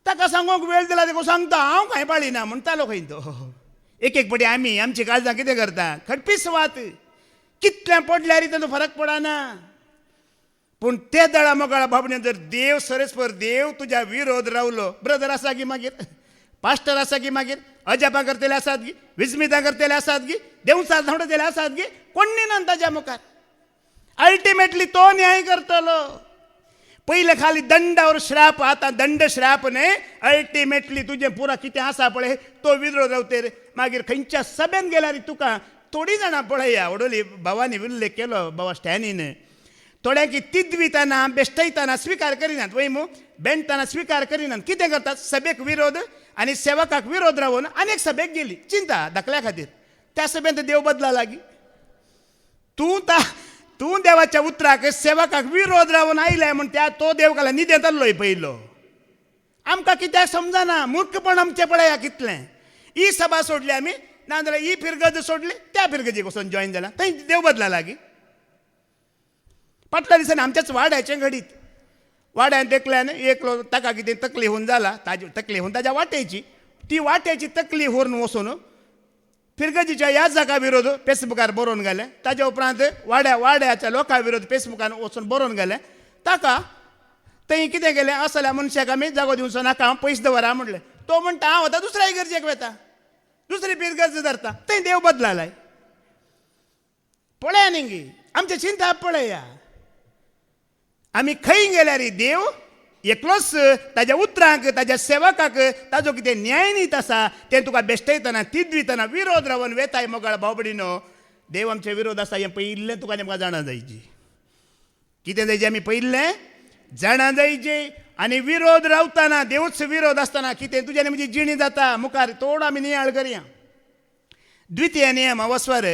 ताका सांगोंक वेळ दिला देखून सांगता, हांव कांय पाळिना म्हणटालो खंय तो. एक फावटी आमी आमची काळजां कितें करता, खडपीस वात कितल्या पडल्यार ताचो फरक पडना. पूण ते दळा मोगाळा भावनेन जर देव सरेस्पर देव तुज्या विरोध रावलो, ब्रदर आसा गी मागीर, पास्टर आसा गी मागीर, अजापा करतले आसात गी, विस्मिता करतले आसात गी, देवसार धांवडतले आसात गी, कोण ना ताज्या मुखार. अल्टिमेटली तो न्याय करतलो. पयले खाली दंडावर श्राप, आतां दंड श्राप न्हय, अल्टिमेटली तुजें पुरा कितें आसा पळय तो विरोध रावतेर. मागीर खंयच्या सभेन गेल्यार तुका थोडी जाणां पळया, वडोली भावानी उल्लेख केलो बाबा स्टॅनीन, थोड्यांक तिदवितना बेश्टयतना स्विकार करिनात, वय मू बेंडतना स्विकार करिनात. कितें करतात? सभेक विरोध आनी सेवकाक विरोध रावून आनीक सभेक गेली चिंता दाखल्या खातीर. त्या सभेंत देव बदला लागी. तू देवाच्या उतराक सेवकाक विरोध रावून आयलाय म्हण त्या तो देव घाला निदेत आल्लोय पयलो आमकां कित्याक समजना मूर्खपण आमचें पळया कितलें ही सभा सोडली आमी नाजाल्यार ही फिरगत सोडली त्या फिरगतीक वचून जॉईन जाला थंय देव बदला लागीं फाटल्या दिसांनी आमच्याच वाड्याचें घडीत वाड्यान देखल्यान एक ताका कितें तकली होऊन जाला ताजी तकली होऊन ताज्या वाटेची ती वाट्याची तकली व्हरून वचून फिरगतीच्या ह्या जागा विरोध फेसबुकार बरोवन गेले ताज्या उपरांत वाड्याच्या लोकां विरोध फेसबुकान वचून बरोवन गेले ताका थंय कितें केलें असल्या मनशाक आमी जागो दिवचो नाका हांव पयशे दवरा म्हणलें तो म्हणटा हांव आतां दुसऱ्या इगर्जेक वता दुसरी फिरगत धरता थंय देव बदलालाय पळया न्ही आमची चिंता पळया आमी खंय गेल्यार देव एकलोच ताज्या उतरांक ताज्या सेवकाक ताजो कितें न्याय नीत आसा तें तुका बेश्टयतना तिडवितना विरोध रावन वेताय मोगाळ भावबडिनो देव आमचे विरोध आसा हें पयिल्लें तुका नेमकां जाणा जायची कितें जायचें आमी पयिल्लें जाणा जायचें आनी विरोध रावतना देवच विरोध आसतना कितें तुज्यान म्हजी जिणी जाता मुखार तोड आमी नियाळ करया द्वितीय नियम वस्वर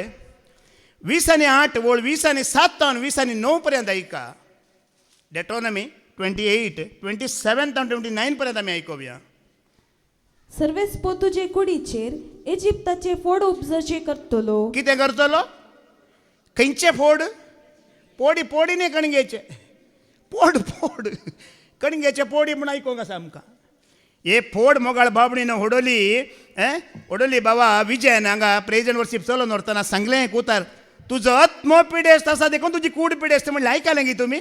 20:8 वोळ 20:7 आनी 20:9 पर्यंत ऐका डेट्रॉनॉमी 28, 27 आणि 29 पर्यंत आम्ही ऐकूया
सर्वेस पोतुजे कुडीचेर इजिप्ताचे फोड उपजचे करतलो
कितें करतलो खंयचे फोड पोडी न्ही कणगेचे पोड कणगेचे पोडी म्हूण आयकूंक आसा आमकां हे फोड मोगाळ बाबडीन ओडोली बाबा विजयन हांगा प्रेजंट वर्शीप चलोवन व्हरतना सांगलें कुतार तुजो आत्मो पिडेस्त आसा देखून तुजी कूड पिडेस्त म्हणलें आयकलें गी तुमी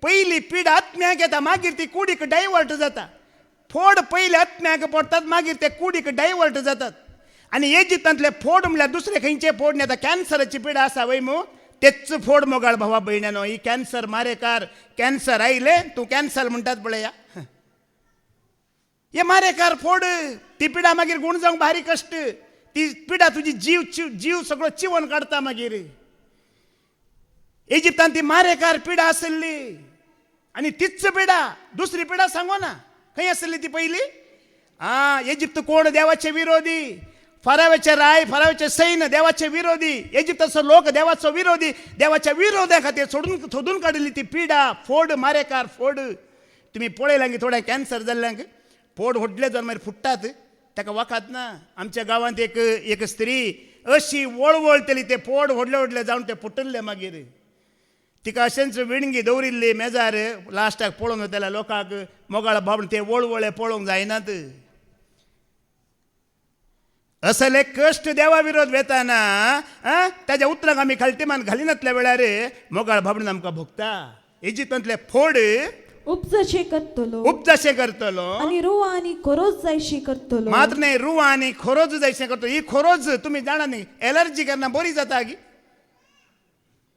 पयली पीड आत्म्याक येता मागीर ती कुडीक डायवर्ट जाता फोड पयले आत्म्याक पडटात मागीर ते कुडीक डायवर्ट जातात आनी इजिप्तांतले फोड म्हळ्यार दुसरे खंयचे फोड न्ही आतां कॅन्सराची पिडा आसा वय मू तेच फोड मोगाळ भावा भयण्यानो ही कॅन्सर मारेकार कॅन्सर आयले तूं कॅन्सर म्हणटात पळया हे मारेकार फोड ती पिडा मागीर गुण जावंक भारी कश्ट ती पिडा तुजी जीव सगळो चिवून काडटा मागीर इजिप्तांत ती मारेकार पिडा आसली आनी तीच पिडा दुसरी पिडा सांगो ना खंय आसली ती पयली इजिप्त कोण देवाचे विरोधी फारावेचे राय फारावेचे सैन्य देवाचे विरोधी इजिप्ताचो लोक देवाचो विरोधी देवाच्या विरोधा खातीर सोदून काडिल्ली ती पिडा फोड मारेकार फोड तुमी पळयलां की थोड्या कॅन्सर जाल्ल्यांक फोड व्हडले जावन मागीर फुट्टात ताका वखात ना आमच्या गांवांत एक स्त्री अशी वळवळटली ते फोड व्हडले जावन ते फुट्टले मागीर तिका अशेंच विणगी दवरिल्ली मेजार लास्टाक पळोवंक वयतल्या लोकांक मोगाळ भावण ते वळवळे पळोवंक जायनात असले कश्ट देवा विरोध वेताना ताज्या उतरांक आमी खालटिमान घालिनातल्या वेळार मोगाळ भावण आमकां भोगता इजिप्तांतले फोड
उपजचे
करतलो
आनी रुवा आनी खोरोज जायशी करतलो
मात्र नाही रुवा आनी खोरोज जायशें करतलो ही खोरोज तुमी जाणा न्ही एलर्जी केन्ना बरी जाता गी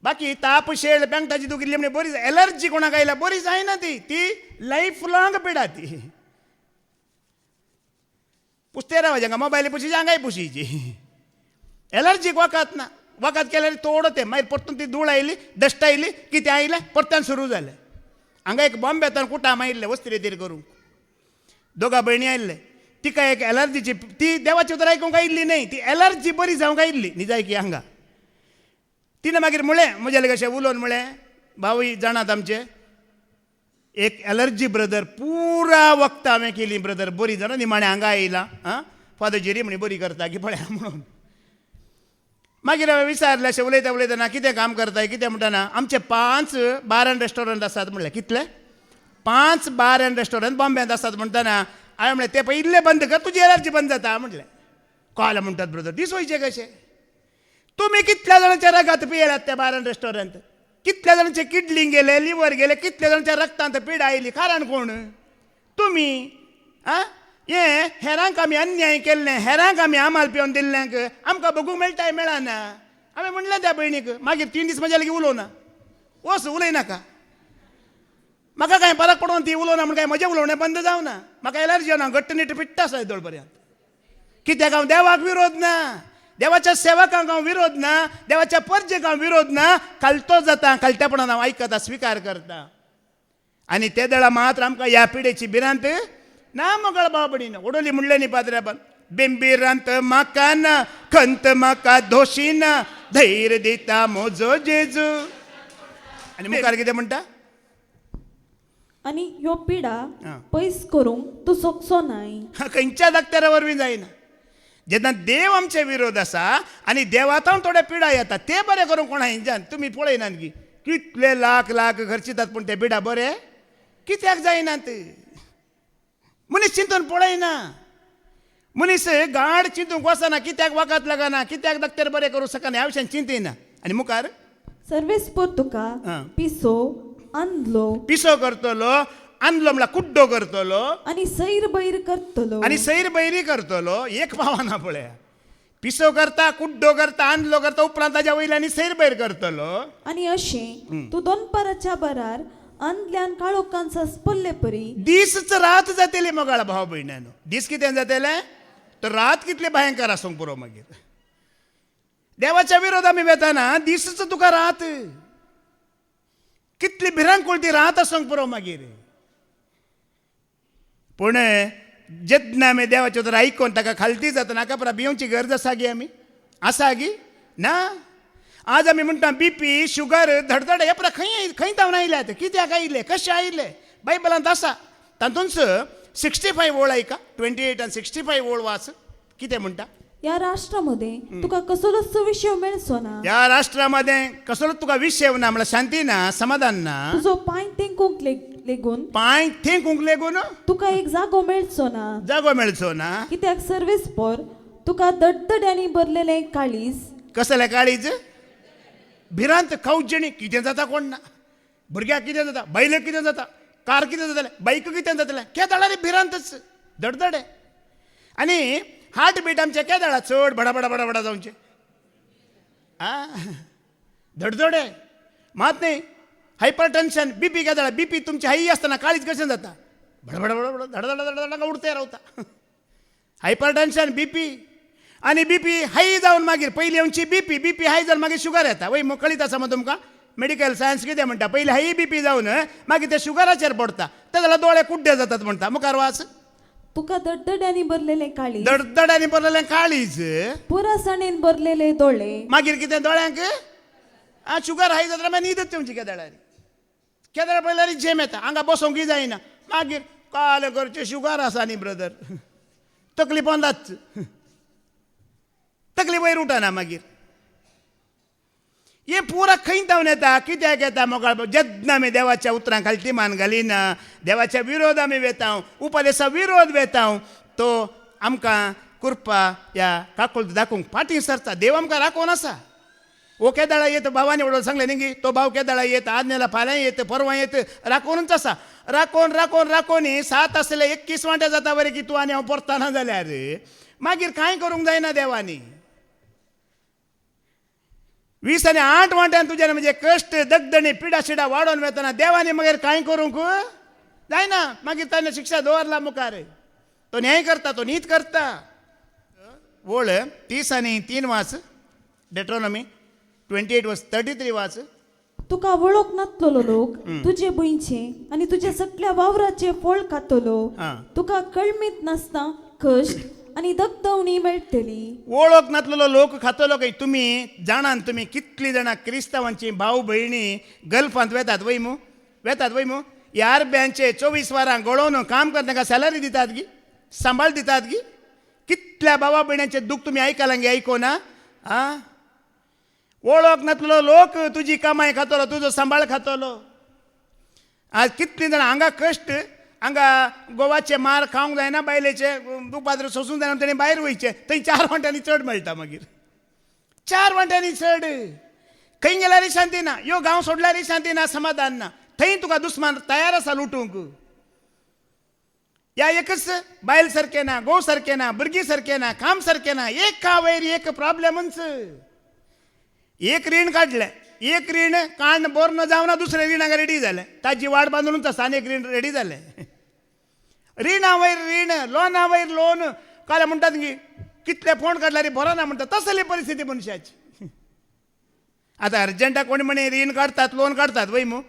बाकी ताप शेळ पेंगटाची दुखिल्ली म्हणजे बरी एलर्जी कोणाक आयल्या बरी जायना ती लायफ लॉंग पिडा ती पुसते राव जांकां मोबायल पुशी जांगाय पुशीची एलर्जीक वखद ना वखद केल्यार तोड ते मागीर परतून ती धूळ आयली डस्ट आयली कितें आयलें परत्यान सुरू जालें हांगा एक बॉम्बे येताना कुटाम आयिल्ले वस्ती रेतीर करूंक दोगा भयणी आयिल्ले तिका एक एलर्जीची ती देवाची उतर आयकूंक आयिल्ली न्ही ती एलर्जी बरी जावंक आयिल्ली निजायकी हांगा तिने मागीर म्हळें म्हजे कशें उलोवन म्हळें भावय जाणात आमचे एक एलर्जी ब्रदर पुरा वखदां हांवें केली ब्रदर बरी जाणा निमाणें हांगा आयलां फादर जेरी म्हणी बरी करता की पळया म्हणून मागीर हांवें विचारलें अशें उलयतना कितें काम करताय कितें म्हणटाना आमचे 5 बार एंड रेस्टॉरंट आसात म्हणलें कितले 5 बार एंड रेस्टॉरंट बॉम्बेंत आसात म्हणटाना हांवें म्हणलें ते पळय इल्ले बंद कर तुजी एलर्जी बंद जाता म्हटलें कळ्ळें म्हणटात ब्रदर दीस वयचे कशें तुम्ही कितल्या जाणांच्या रगात पियेल्यात त्या बार एंड रेस्टॉरंट कितल्या जाणांचे किडनी गेले लिव्हर गेले कितल्या जाणांच्या रक्तांत पिडा आयली कारण कोण तुमी हे हेरांक आमी अन्याय केल्ले हेरांक आमी आमाल पिवन दिल्ल्यांक आमकां बगूंक मेळटाय मेळना हांवें म्हणलें त्या भयणीक मागीर 3 दीस म्हज्या लागीं उलोवना वस उलयनाका म्हाका कांय फरक पडोवन ती उलोवना म्हण कांय म्हजें उलोवणें बंद जावना म्हाका एलर्जी येवना घट्ट नीट फिट्ट आसा दोळ पर्यंत कित्याक हांव देवाक विरोध ना देवाच्या सेवकांक हांव विरोध ना देवाच्या परजेक हांव विरोध ना खालतो जाता खालतेपणान हांव आयकता स्विकार करता आनी ते दळा मात्र आमकां ह्या पिडेची भिरांत ना मोगाळ बाबडीन ओडोली म्हणलें न्ही पाद्र्याबान बिंबिरांत म्हाका ना खंत म्हाका दोशी ना धैर्य दिता मोजो जेजू. आणि मुखार कितें म्हणटा?
आनी ह्यो पिडा
हा.
पयस करूंक तूं सोंपचो नाय.
खंयच्या दाखत्यारा वरवीं जायना. जेन्ना देव आमचे विरोध आसा आनी देवातावन थोड्या पिडा येता ते बरें करूंक कोणा हिंजान तुमी पळयनात की कितले लाख लाख खर्चितात पूण ते पिडा बरे कित्याक जायनात? मनीस चिंतून पळयना. मनीस गाड चिंतूंक वचना कित्याक वखद लागना कित्याक दाखतेर बरें करूं शकना ह्या विशयान चिंतिना. आनी मुखार
सर्वेस्पर तुका
हा.
पिसो आंदलो
पिसो करतलो आंदलो म्हणल्यार कुड्डो करतलो
आनी सैर बैर करतलो
आनी सैर बैरी करतलो. एक पावना पळया. पिसो करता कुड्डो करता आंदलो करता उपरांत ताच्या वयल्यानी सैर बैर करतलो.
आनी अशें तूं दोनपाराच्या बरार आंदल्यान काळोखांचा पडले परी
दीसच रात जातली मोगाळ भाव भयणानो. दीस कितें जातलें तर रात कितले भयंकर आसूंक पुरो मागीर. देवाच्या विरोध आमी वेताना दीसच तुका रात कितली भिरांकूळ ती रात आसूंक पुरो मागीर. पूण जेन्ना आमी देवाचे उतर आयकोन ताका खालती जाता नाका पुरा भिवची गरज आसा गी आमी आसा गी ना. आज आमी म्हणटा बीपी शुगर धडधड हे पुरा खंय जावन आयल्यात कित्याक आयले कशे आयले बायबलांत आसा. तातूंच 65 ओळ ऐका 28 आनी 65 ओळ वाच कितें म्हणटा.
या राष्ट्रामध्ये तुका कसलोच विषय मेळचो ना.
ह्या राष्ट्रामध्ये कसलोच तुका विषय ना म्हळ्यार शांती ना समाधान ना.
तुजो पांय तेंकूंक लेगून
पांय थेंकूंक लेगून
तुका एक जागो मेळचो ना.
जागो मेळचो ना.
कित्याक सर्वेस्पर तुका दडदड्यांनी भरलेले काळीज
कसले काळीज भिरांत खावजणी कितें जाता कोण ना. भुरग्याक कितें जाता बैलक कितें जाता कार कितें जातलें बायक कितें जातलें केदाळांनी भिरांतच धडधडे. आनी हार्ट बीट आमचे केदाळा चड बडा बडा बडा बडा जावचे धडधडे मात न्ही. हायपर टेन्शन बीपी केदाळा बीपी तुमची हाई आसतना काळीज कशें जाता बडबड बडबड धडधड धडधड उडते रावता. हायपर टेन्शन बीपी आनी बीपी हाय जावन मागीर पयलीं आमची बीपी हाय जावन मागीर शुगर येता. वय कळीत आसा मग तुमकां मेडिकल सायन्स कितें म्हणटा पयलीं हाय बीपी जावन मागीर ते शुगराचेर पडटा ते जाल्यार दोळे कुड्डे जातात म्हणटा. मुखार वाच.
तुका दडदड्यांनी भरलेले काळीज
धडधड्यांनी भरलेलें काळीज
पुरासाणेन भरलेले दोळे
मागीर कितें दोळ्यांक शुगर हाय जाल्यार मागीर न्हीदच तेंची केदाळारी केदाळ पळयल्यार झेम येता हांगा बसोंकय जायना. मागीर काल करचे शुगर आसा न्ही ब्रदर तकली पोंदाच तकली वयर उठना मागीर. हे पुरा खंय जावन येता कित्याक येता मोगाळ जेन्ना आमी देवाच्या उतरां खाली मान घालिना देवाच्या विरोध आमी वेता उपदेशा विरोध वेता तो आमकां कृपा ह्या काकूळ दाखोवंक फाटीं सरता. देव आमकां राखोवन आसा. हो केदाळा येत भावानी उडोवन सांगलें न्ही तो भाव केदाळा येत आज नेला फाल्यां येत परवां येत राखोवनूच आसा. राखोवन राखोवन राखोवन 7 आसले 21 वांटे जाता बरें की तूं आनी हांव परतना जाल्यार मागीर कांय करूंक जायना देवानी. 20 आनी 8 वांट्यान तुज्यान म्हणजे कश्ट दगदणी पिडा शिडा वाडोवन वेतना देवानी मागीर कांय करूंक जायना. मागीर ताणें शिक्षा दवरला मुखार. तो न्याय करता तो नीत करता. वळ 30 आनी 3 वाच डेट्रोनॉमी 28 वर्स 33 वाच.
तुका वळोक नासलेलो लोक तुजे भुंयचे आनी तुज्या सगळ्या वावराचे फळ खातलो. तुका कळमीत नासता कश्ट आनी दगदवणी मेळटली.
वळख नासलेलो लोक खातलो काय. तुमी जाणान तुमी कितलीं जाणां क्रिस्तांवांची भाव भयणी गल्फांत वेतात वय मू ह्या आरब्यांचे 24 वरां गळोवन काम करता ताका सॅलरी दितात गी सांबाळ दितात गी. कितल्या भावा भयणांचे दूख तुमी आयकलां गे आयकोना. वळख नासलेलो लोक तुजी कमाई खातलो तुजो सांबाळ खातलो. आज कितलीं जाणां हांगा कश्ट हांगा गोवाचे मार खावंक जायना बायलेचे उपाद्र सोसूंक जायना तेणी भायर वयचे थंय 4 वांट्यांनी चड मेळटा. मागीर 4 वांट्यांनी चड खंय गेल्यारय शांती ना. ह्यो गांव सोडल्यारय शांती ना समाधान ना. थंय तुका दुस्मान तयार आसा लुटूंक. ह्या एकच बायल सारकें ना गोव सारकें ना भुरगीं सारकें ना काम सारकें ना. एक वयर एक प्रॉब्लेमच. एक रीण काडलें एक रीण कांड बोर न जावना दुसरें रीण हांगा रेडी जालें ताजी वाट बांदूनच आसा आनी एक रीण रेडी जालें. रिणा वयर रीण लोना वयर लोन काल म्हणटात की कितले फोंड काडल्यार बरो ना म्हणटा तसली परिस्थिती मनशाची. आतां अर्जंटाक कोणी म्हणे रीण काडतात लोन काडतात वय मू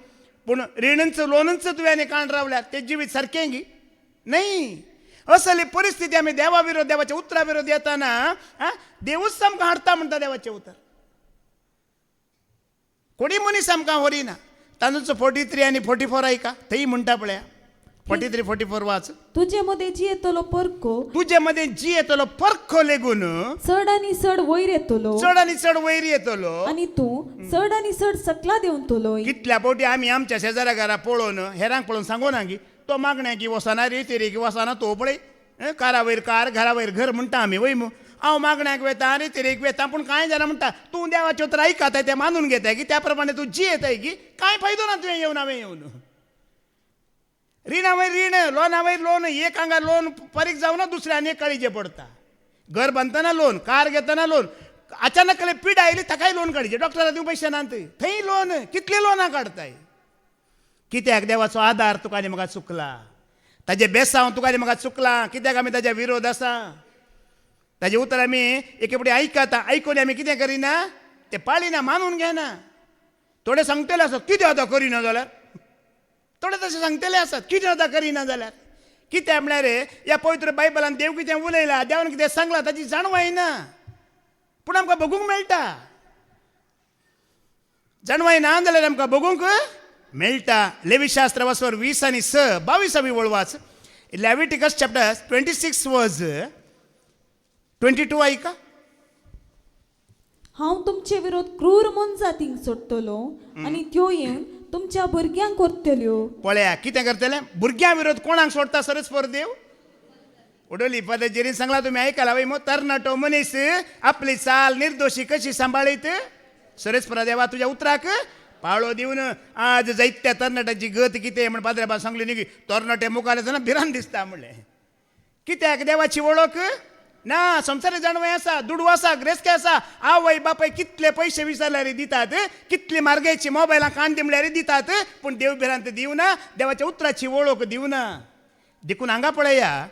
पूण रीणच लोनच तुवें काण रावल्यात ते जिवीत सारकें गी न्ही. असली परिस्थिती आमी देवा विरोध देवाच्या उतरा विरोध येताना देवूच आमकां हाडटा म्हणटा देवाचें उतर. कोणी मनीस आमकां व्हरिना. तांदूळचो 43 आनी 44 ऐका थंय म्हणटा पळया 43 44 वाच.
तुझे मध्ये जी येतलो परको
तुजे मध्ये जी येतलो परखो लेगून
चढ आणि चढ वयर येतलो
चड आनी चड वयर येतलो.
आणि तू चढ आणि चढ सकला देऊन तोलोय.
कितल्या फावटी आमी आमच्या शेजाऱ्या घरा पळोवन हेरांक पळोवन सांगो ना की तो मागण्या की वसना रे तेरे की वसना तो पळय कारा वयर कार घरा वयर घर म्हणटा आमी वय मू हांव मागण्याक वेता रे तेरेक वेता पूण कांय जाणां म्हणटा तूं देवाचें उतर आयकाताय तें मानून घेताय की त्या प्रमाणे तूं जी येताय की कांय फायदो ना तुवें येवन हांवें येवन. रिणा वयर रीण लोना वयर लोन एक हांगा लोन परीक जावना दुसऱ्या आनी एक काळीचें पडटा. घर बांदतना लोन कार घेतना लोन अचानक पीड आयली ताकाय लोन काडचे डॉक्टरा दिवं पयशे नात थंय लोन कितले लोनां काडताय. कित्याक देवाचो आदार तुका आनी म्हाका चुकला. ताजे बेसांव तुका आनी म्हाका चुकला. कित्याक आमी ताज्या विरोध आसा. ताजें उतर आमी एके फुडें आयकता आयकून आमी कितें करिना तें पाळिना मानून घेना. थोडे सांगतले आसत कितें आतां करिना जाल्यार थोडे तशें सांगतले आसत कितें आतां करिना जाल्यार. कित्याक म्हळ्यार ह्या पवित्र बायबलान देव कितें उलयला देवान कितें सांगलां ताची जाणवाय ना पूण आमकां बगूंक मेळटा. जाणवाय ना जाल्यार आमकां बगूंक मेळटा. लेवीशास्त्र वाचवर 20 आनी 6 22 वळ वाच. लेविटिकस चॅप्टर 26 वर्स 22 ऐका.
हांव तुमचे विरोध क्रूर मन जातींक सोडटलो आणि त्यो येवन तुमच्या भुरग्यांक करतल्यो.
पळया कितें करतले भुरग्यां विरोध कोणाक सोडटा सरस्पर देव. उडोली पद्दतीन सांगला तुमी आयकला वय मो तरणाटो मनीस आपली चाल निर्दोशी कशी सांबाळीत सरस्परा देवा तुज्या उतराक पाळो दिवन आज जायत्या तरणाट्याची गत कितें म्हण पाद्रेबा सांगली न्ही की तरणाटे मुखार येतना भिरांत दिसता म्हणलें. कित्याक देवाची वळख ना. संवसारी जाणवाय आसा दुडू आसा ग्रेसके आसा आवय बापाय कितले पयशे विचारल्यार दितात कितली मार्गाची मोबायलां कान दिमल्यार दितात पूण देव भिरांत दिवना देवाच्या उतराची वळख दिवना. देखून हांगा पळया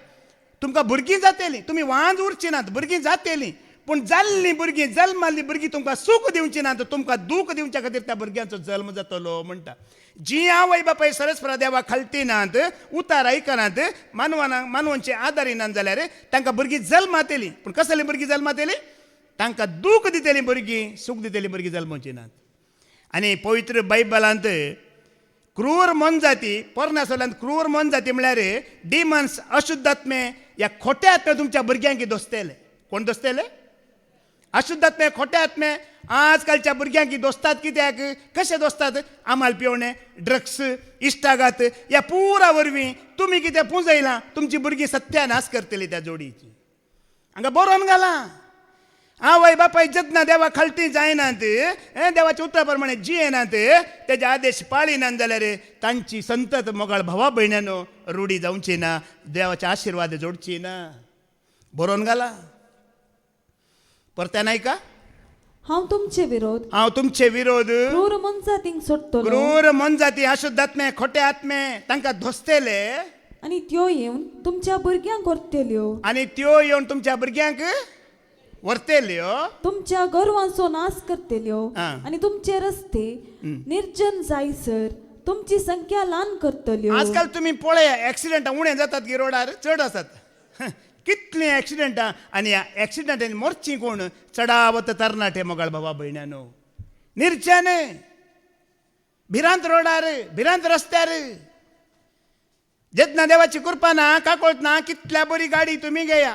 तुमकां भुरगीं जातेलीं तुमी वांज उरची नात भुरगीं जातेलीं पूण जाल्लीं भुरगीं जल्माल्लीं भुरगीं तुमकां सूख दिवची नात तुमकां दूख दिवच्या खातीर त्या भुरग्यांचो जल्म जातलो म्हणटा. जी आवय बापाय सरस्परा देवा खालतीनात उतार आयकनात मानवांचे आदारिनात जाल्यार तांकां भुरगीं जल्मातेलीं पूण कसलीं भुरगीं जल्मातेलीं तांकां दूख दितेलीं भुरगीं सूख दितेलीं भुरगीं जल्मची नात. आनी पवित्र बायबलांत क्रूर मन जाती परनासोल्यांत क्रूर मन जाती म्हळ्यार डिमन्स अशुद्धात्मे ह्या खोट्या आत्मे तुमच्या भुरग्यांक दोसतेले. कोण दोसतेले अशुद्ध आत्मे खोटे आत्मे आजकालच्या भुरग्यांक दोसतात. कित्याक कशे दोसतात आमाल पिवणे ड्रग्स इश्टाघात ह्या पुरा वरवीं तुमी कितें पुंजयलां तुमची भुरगीं सत्यानाश करतली त्या जोडीची. हांगा बरोवन घाला आवय बापाय जतना देवा खालती जायनात देवाच्या उतरा प्रमाणे जियेनात तेजे आदेश पाळिनात जाल्यार तांची संतत मोगाळ भावा भयण्यानो रुढी जावची ना देवाचे आशिर्वाद जोडची ना. बरोवन घाला. परत्यान ऐका.
हांव
तुमचे विरोध
क्रूर मन जातींक सोडटलो.
क्रूर मन जाती अशुद्ध आत्मे खोटे आत्मे तांकां धोसतेले
आणि त्यो येवन तुमच्या भुरग्यांक करतल्यो.
आनी त्यो येवन तुमच्या भुरग्यांक व्हरतेल्यो.
तुमच्या गोरवांचो नाश करतल्यो
आं.
आणि तुमचे रस्ते निर्जन जायसर तुमची संख्या ल्हान करतल्यो.
आजकाल तुम्ही पळया एक्सिडेंटां उणें जातात की रोडार चड आसात. कितलीं एक्सिडेंटां आनी ह्या एक्सिडेंटांनी मरचीं कोण चडावत तरणाटे मोगाळ भावा भयण्यानो. निर्जन भिरांत रोडार भिरांत रस्त्यार जेतना देवाची कृपा ना काकोळत ना कितल्या बरी गाडी तुमी घेया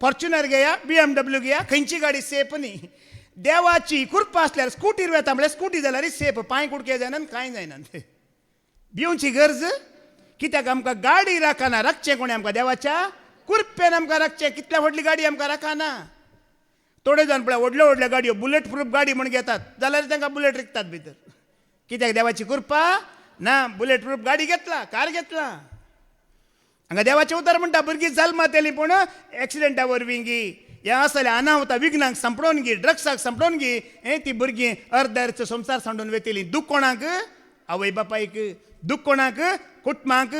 फॉर्च्युनर घेया BMW घेया खंयची गाडी सेफ न्ही. देवाची कृपा आसल्यार स्कुटीर वेता म्हळ्यार स्कुटी जाल्यार सेफ पांय कुडके जायना कांय जायना. भिवची गरज कित्याक आमकां गाडी राखना राखचें कोणें आमकां देवाच्या कृपेन आमकां राखचें. कितल्या व्हडली गाडी आमकां राखना. थोडे जाण पळय व्हडल्यो व्हडल्यो गाडयो बुलेट प्रूफ गाडी म्हण घेतात जाल्यार तांकां बुलेट विकतात भितर. कित्याक देवाची कृपा ना बुलेट प्रूफ गाडी घेतला कार घेतला. हांगा देवाचें उतर म्हणटा भुरगीं जल्मात येलीं पूण एक्सिडेंटा वरवीं गी हें असले अनाहुता विघ्नांक संपडोवन गी ड्रग्साक संपडोवन गी ती भुरगीं अर्द्याचो संवसार सांडून वेतेलीं. दूख कोणाक आवय बापायक दूख कोणाक कुटुंबाक.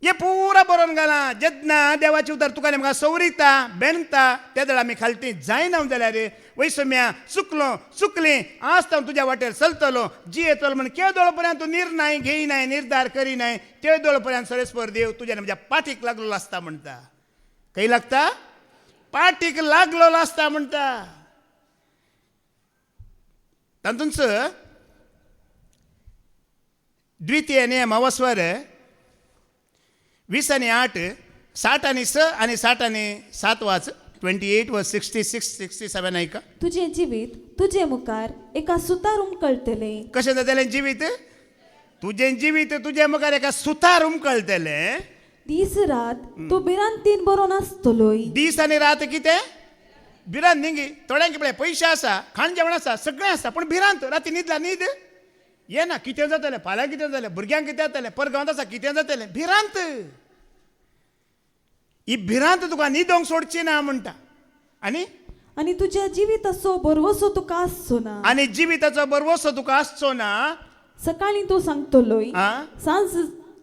हे पुरा बरोवन घाला. जेन्ना देवाचें उतर तुका म्हाका सवरिता बेंदता त्या वेळा आमी खालती जायना जाल्यार वैसम्या चुकलो चुकलें आज हांव तुज्या वाटेर चलतलो जी येतलो म्हण केदोळ पर्यंत तूं निर्णय घेयनाय निर्धार करिनाय तेदोळ पर्यंत सरस्पर देव तुज्या म्हज्या पाठीक लागलेलो आसता म्हणटा. खंय लागता पाठीक लागलेलो आसता म्हणटा. तातूंच द्वितीय नियम अवस्वर 20:8, 60:6 आणि 60:7 वाच. 28 व 66-67 ऐका.
तुझे जिवीत तुझे मुखार एका सुतार उमकळटले.
कशें जातलें जिवीत? तुजें जिवीत तुजे मुखार एका सुतार उमकळटलें.
दीस रात तूं भिरांतीन बरो नासतलोय.
दीस आनी रात कितें? भिरांत न्ही. थोड्यांक पळय पयशे आसा, खाण जेवण आसा, सगळें आसा, पूण भिरांत. राती न्हिदला न्हीद येना. कितें जातलें? फाल्यां कितें जातलें? भुरग्यांक कितें जातलें? परगांवांत आसा कितें जातलें? भिरांत. ही भिरांत तुका न्हिदोंक सोडची ना म्हणटा.
आनी तुज्या जिविताचो बरवसो तुका आसचो ना.
आनी जिविताचो बरवसो तुका आसचो ना.
सकाळीं तूं सांगतलोय,
आ?
सांज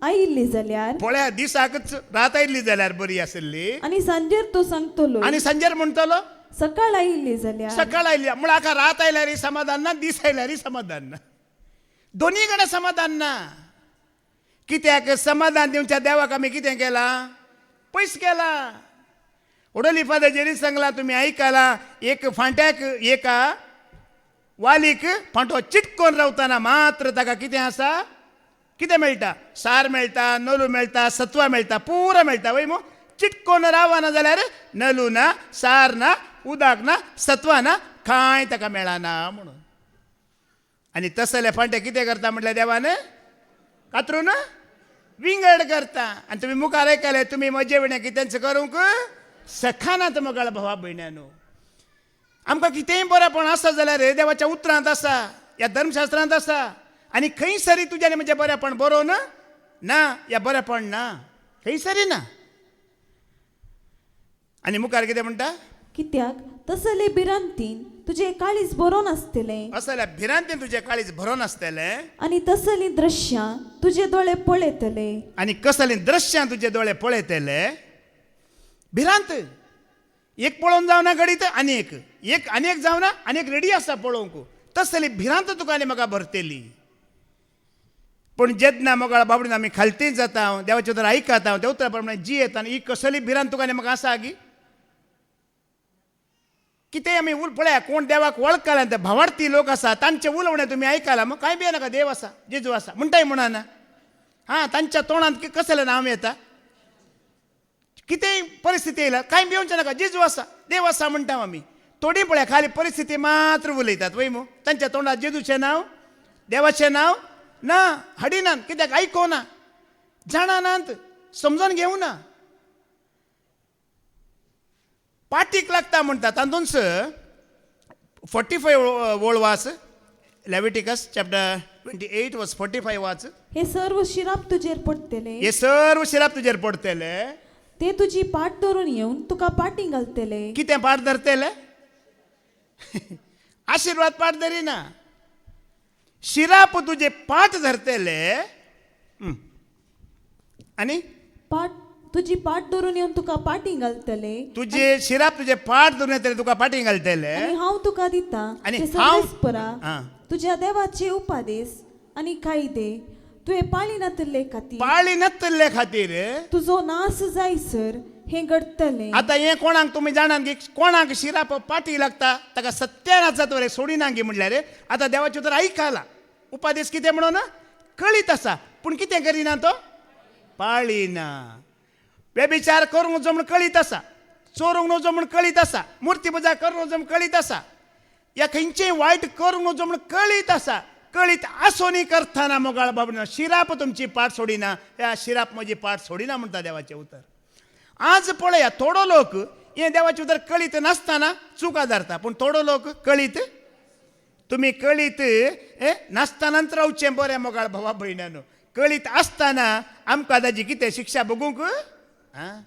आयिल्ली जाल्यार,
पळया दिसाकच रात आयिल्ली जाल्यार बरी आसली.
आनी सांजेर तूं सांगतलोय,
आनी सांजेर म्हणटलो
सकाळ आयिल्ली जाल्यार.
सकाळ आयली म्हळ्यार हाका रात आयल्यारय समाधान ना, दीस आयल्यारय समाधान ना. दोनी कडेन समाधान ना. कित्याक? समाधान दिवच्या देवाक आमी कितें केलां? पयस केला. उडोली फादर जेरी सांगला, तुमी आयकला, एक फांट्याक एका वालीक फांटो चिटकोन रावतना मात्र ताका कितें आसा? कितें मेळटा? सार मेळटा, नलू मेळटा, सत्वा मेळटा, पुरो मेळटा. वय मो चिटकोन रावना जाल्यार नलू ना, सार ना, उदक ना, सत्वा ना, कांय ताका मेळना म्हणून. आनी तसले फांटे कितें करता म्हटल्यार देवान? कातरून विंगड करता. आनी तुमी मुखार आयकले, तुमी म्हजे विणे कितेंच करूंक सखानात मुखार भावा भयण्यानो. आमकां कितेंय बरेपण आसा जाल्यार देवाच्या उतरांत आसा, ह्या धर्मशास्त्रांत आसा. आनी खंयसरी तुजें आनी म्हजें बरेपण बरोवन ना, या बरेपण ना, खंयसरी ना. आनी मुखार कितें म्हणटा?
कित्याक तसले भिरांतीन तुजे काळीज बरो नासतलें.
असल्या भिरांतीन तुजें काळीज भरोन आसतलें.
आनी तसली दृश्यां तुजे दोळे पळयतले.
आनी कसलीं दृश्यां तुजे दोळे पळयतले. भिरांत एक पळोवन जावना घडीत आनी एक आनी एक जावना, आनी एक रेडी आसा पळोवंक. तसली भिरांत तुका आनी म्हाका भरतेली. पूण जेन्ना मोगाळ बाबडीन आमी खालती जाता, देवाचे उतर आयकता, त्या उतरा प्रमाणे जी येता, ही कसली भिरांत तुका आनी म्हाका आसा गी? कितें आमी पळया, कोण देवाक वळखला ते भावार्थी लोक आसा, तांचे उलोवणे तुमी आयकला. मग कांय भियेनाका, देव आसा, जेजू आसा म्हणटाय म्हणना. हां, तांच्या तोंडांत कसलें नांव येता? कितेंय परिस्थिती येयला कांय भिवचें नाका, जेजू आसा, देव आसा म्हणटा आमी. थोडी पळया खाली परिस्थिती मात्र उलयतात. वय मो तांच्या तोंडात जेजूचें नांव, देवाचें नांव ना, हाडिनात. कित्याक? आयकोना, जाणानात, समजून घेवना. पाटीक लागता म्हणटा. तातूंच 45 वळ वाच. लेविटिकस चॅप्टर 28 वर्स 45 वाच.
हे सर्व शिराप तुजेर पडतले.
हे सर्व शिराप तुजेर पडतले.
ते तुजी पाट धरून येवन तुका पाटी घालतले.
कितें पाट धरतले? आशीर्वाद पाट धरिना, शिराप तुजे पाट धरतले. आनी
पाट तुजी पाट धरून येवन तुका पाटी घालतले.
तुजे शिराप तुजे पाट धरून येतले, तुका पाटी घालतले.
आनी हांव तुका दिता
आनी
ते
हांव-
सर्वेस्परा
हां.
तुज्या देवाचे उपादेश आनी कायदे तुवें पाळी नातले खातीर,
पाळी नासतले खातीर
तुजो नास जायसर हें घडतलें.
आतां हें कोणाक तुमी जाणात की कोणाक शिराप पाटी लागता ताका सत्यानाचात वरे सोडिना गे म्हटल्यार. आतां देवाचे उतर आयकला, उपादेश कितें म्हणून कळीत आसा, पूण कितें करिना तो? पाळिना. बेबिचार करूंक वचो म्हूण कळीत आसा, चोरूंक नवचो म्हूण कळीत आसा, मूर्ती पुजा करूंक वचो म्हूण कळीत आसा, या खंयचेय वायट करूंक नवचो म्हूण कळीत आसा. कळीत आसोनी करतना मोगाळ बाबडीनो शिराप तुमची पाट सोडिना, त्या शिराप म्हजी पाट सोडिना म्हणटा देवाचें उतर. आज पळया, थोडो लोक हें देवाचें उतर कळीत नासतना चुका धरता, पूण थोडो लोक कळीत. तुमी कळीत नासतनाच रावचें बरें मोगाळ भावा भयण्यानो. कळीत आसतना आमकां ताजी कितें शिक्षा भोगूंक? हां,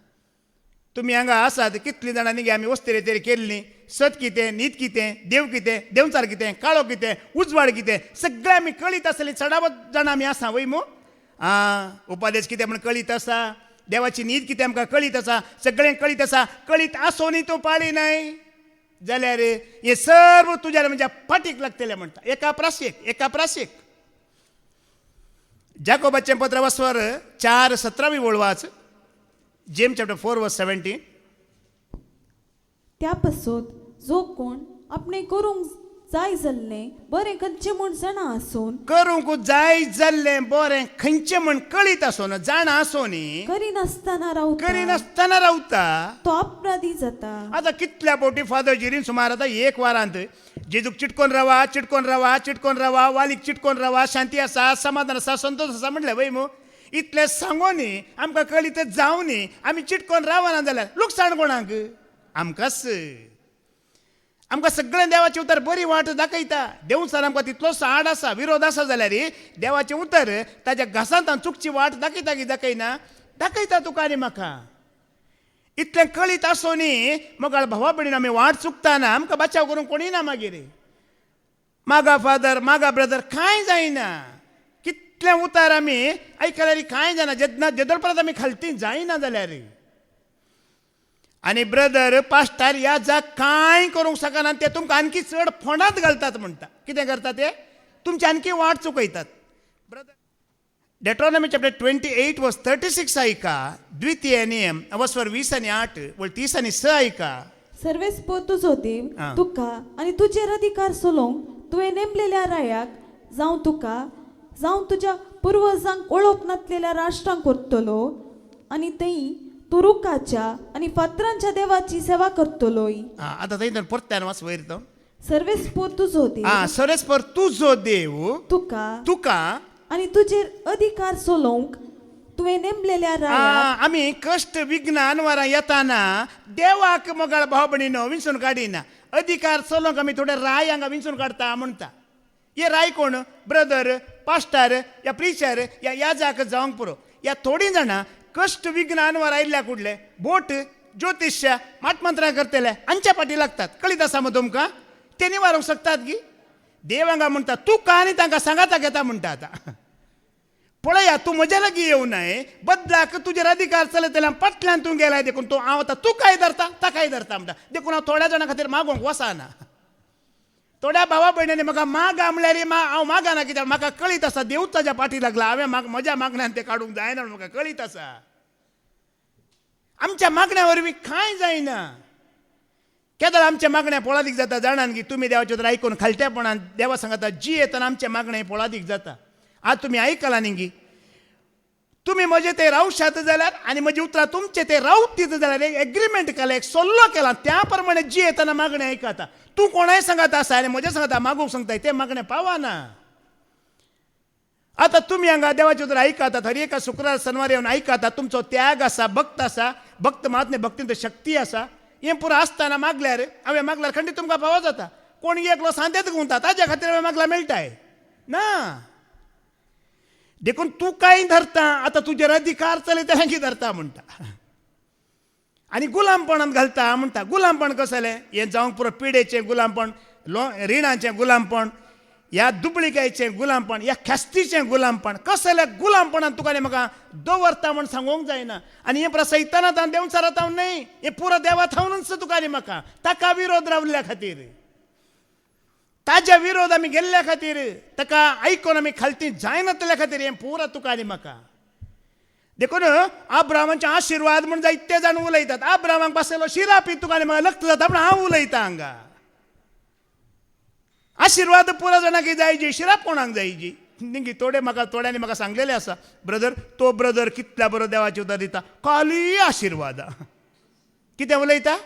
तुमी हांगा आसात, कितलीं जाणांनी गे आमी वस्तिरेतेर केल्लीं. सत कितें, न्हीद कितें, देव कितें, देवचार कितें, काळो कितें, उजवाड कितें, सगळें आमी कळीत आसलीं. चडावत जाणां आमी आसा. वय मो उपादेश कितें म्हण कळीत आसा, देवाची न्हीद कितें आमकां कळीत आसा, सगळें कळीत आसा. कळीत आसोनी तूं पाळी नाय जाल्यार हे सर्व तुज्या म्हणजे फाटीक लागतलें म्हणटा. एका प्राशेक जाकोबाचें पत्र वस्वर 4:17 वळ वाच. जेम्स चॅप्टर 4 वर्स 17.
त्या पासत जो कोण आपणे करूंक जाय जाल्लें बरें खंयचें म्हूण जाणा आसून
करूंक जाय जाल्लें बरें खंयचें म्हण कळीत आसो न जाणा आसो न्ही
करिनासतना रावता
करिनासतना रावता.
तो अपराधी जाता.
आता कितल्या पोटी फादर जिरीन सुमार आता एक वरांत जेजूक चिटकोन रावा चिटकोन रावा चिटकोन रावा वालीक चिटकोन रावा शांती आसा समाधान आसा संतोष आसा म्हटलें वय मू इतलें सांगोनी आमकां कळीत जावनी आमी चिटकोन रावना जाल्यार लुकसाण कोणाक आमकांच. आमकां सगळें देवाचें उतर बरी वाट दाखयता. देवचार आमकां तितलोसो आड आसा विरोध आसा जाल्यार देवाचें उतर ताच्या घासांत चुकची वाट दाखयता की दाखयना दाखयता तुका आनी म्हाका. इतलें कळीत आसो न्ही मगाळ भावा भयणीन आमी वाट चुकताना आमकां बचाव करूंक कोणी ना मागीर. मागा फादर मागा ब्रदर कांय जायना. कितलें उतार आमी आयकल्यार कांय जायना जेदोळ परत आमी खालती जायना जाल्यार. आनी ब्रदर पास्टार ह्या जाग कांय करूंक शकना ते तुमकां आणखी चड फोंडांत घालतात म्हणटा. कितें करता ते तुमची आणखी वाट चुकयतात. ब्रदर डेट्रॉनॉमी चॅप्टर 28 वर्स 36 ऐका. द्वितीय नियम अवस्वर 20 आणि 8 वळ 30 आणि 6 ऐका.
सर्वेस्पो तुजो देव
हा.
तुका आनी तुजेर अधिकार सोलोवंक तुवें नेमलेल्या रायाक जावं तुका जावं तुज्या पुर्वजांक ओळख नासलेल्या राष्ट्रांक करतलो आनी थंय तूं रुखाच्या आनी फातरांच्या देवाची सेवा करतलोय.
आता थंय परत्यान वाच वयर तो
सर्वेस्पो तुजो देव
सरेस्पर तुजो देव
तुका
तुका
आनी तुजेर अधिकार सोलोवंक तुवें नेमलेल्या रायाक
आमी कश्ट विघ्न अनवरां येताना देवाक मोगाळ भाव भयणीनो विंचून काडिना. अधिकार चलोवंक आमी थोडे राय हांगा विंचून काडटा म्हणटा. हे राय कोण ब्रदर पास्टर या प्रिचर या याजाक जावंक पुरो. ह्या थोडीं जाणां कश्ट विघ्न अनवर आयिल्ल्या कुडले बोट ज्योतिष्य माटमंत्रां करतले हांच्या फाटी लागतात. कळीत आसा मग तुमकां ते निवारूंक शकतात गी. देव हांगा म्हणटा तुका आनी तांकां सांगाता घेता म्हणटा. आतां पळया तूं म्हज्या लागीं येवं न्हय बदलाक तुजेर अधिकार चलयतल्या पटल्यान तूं गेलाय देखून तूं हांव आतां तुकाय धरता ताकाय धरता म्हणटा. देखून हांव थोड्या जाणां खातीर मागोवंक वचना. थोड्या भावा भयणींनी म्हाका मागा म्हणल्यार हांव मागाना कित्याक म्हाका कळीत आसा देवूच ताच्या फाटी लागला. हांवें म्हज्या मागण्यान तें काडूंक जायना म्हूण म्हाका कळीत आसा. आमच्या मागण्या वरवीं कांय जायना. केदळ आमच्या मागण्या पोळादीक जाता जाणान की तुमी देवाचे तर आयकून खालट्यापणान देवा सांगता जी येतना आमच्या मागण्या पोळादीक जाता. आज तुमी आयकला न्ही गी तुमी म्हजे ते रावशात जाल्यार आनी म्हजी उतरां तुमचे ते रावत दिता जाल्यार एक एग्रीमेंट केला एक सल्लो केला त्या प्रमाणे जी येतना मागणें आयकता. तूं कोणाय सांगत आसा आनी म्हजे सांगता मागूंक सांगताय ते मागणें पावना. आता तुमी हांगा देवाचे उतर आयकतात हर एका शुक्रार शनिवार येवन आयकतात. तुमचो त्याग आसा भक्त आसा भक्त महात्मे भक्तींत शक्ती आसा. हें पुरो आसतना मागल्यार हांवें मागल्यार खंडीत तुमकां फावो जाता. कोण एकलो सांदेत गुंता ताज्या खातीर हांवें मागला मेळटाय ना. देखून तूं कांय धरता आतां तुजेर अधिकार चलयता की धरता म्हणटा. आनी गुलामपणांत घालता म्हणटा. गुलामपण कसलें हें जावंक पुरो पिडेचें गुलामपण रिणाचें गुलामपण ह्या दुबळिकायेचें गुलामपण ह्या ख्यास्तीचें गुलामपण कसलें गुलामपणान तुका आनी म्हाका दवरता म्हण सांगूंक जायना. आनी हें पुरो सैतानात आनी देवचारात हांव न्हय हें पुरो देवा थावनूच तुका आनी म्हाका ताका विरोध रावल्ल्या खातीर ताज्या विरोध आमी गेल्ल्या खातीर ताका आयकून आमी खालती जायनातल्या खातीर हें पुरो तुका आनी म्हाका. देखून अब्रामाचे आशिर्वाद म्हूण जायते जाण उलयतात. अब्रामाक बसयलो शिरापी तुका आनी म्हाका लग्न जाता पूण हांव उलयतां हांगा. आशिर्वाद पुरो जाणांक जायची शिराप कोणाक जायची निंगी थोड्यांनी म्हाका सांगलेलें आसा ब्रदर तो ब्रदर कितल्या बरो देवाची उतर दिता खाली आशिर्वाद. कितें उलयता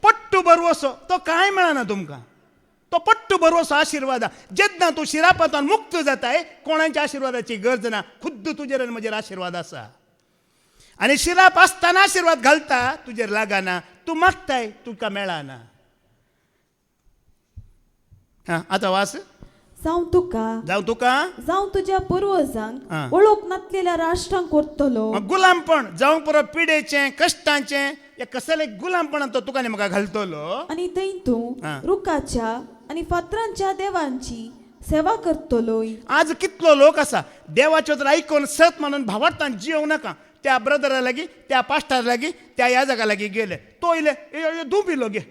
पट्टू बरवसो तो कांय मेळना तुमकां. तो पट्टू बरवसो आशिर्वाद जेन्ना तूं शिरापांतान मुक्त जाताय कोणाच्या आशिर्वादाची गरज ना. खुद्द तुजेर आनी म्हजेर आशिर्वाद आसा. आनी शिराप आसतना आशिर्वाद घालता तुजेर लागना. तूं मागताय तुका मेळना. आतां वास
जावं तुका जावं तुज्या पुर्वजांक ओळख नासलेल्या राष्ट्रांक करतलो.
गुलामपण जावंक पुरो पिडेचें कश्टांचें हे कसलें गुलामपणान तो तुका आनी म्हाका घालतलो.
आनी थंय तूं रुखाच्या आनी फातरांच्या देवांची सेवा करतलोय.
आज कितलो लोक आसा देवाच्यो तर आयकून सत म्हणून भावार्थान जियोंक नाका. त्या ब्रदरा लागीं त्या पास्टारा लागीं त्या याजका लागीं गेले तो इले धुंपिलो घे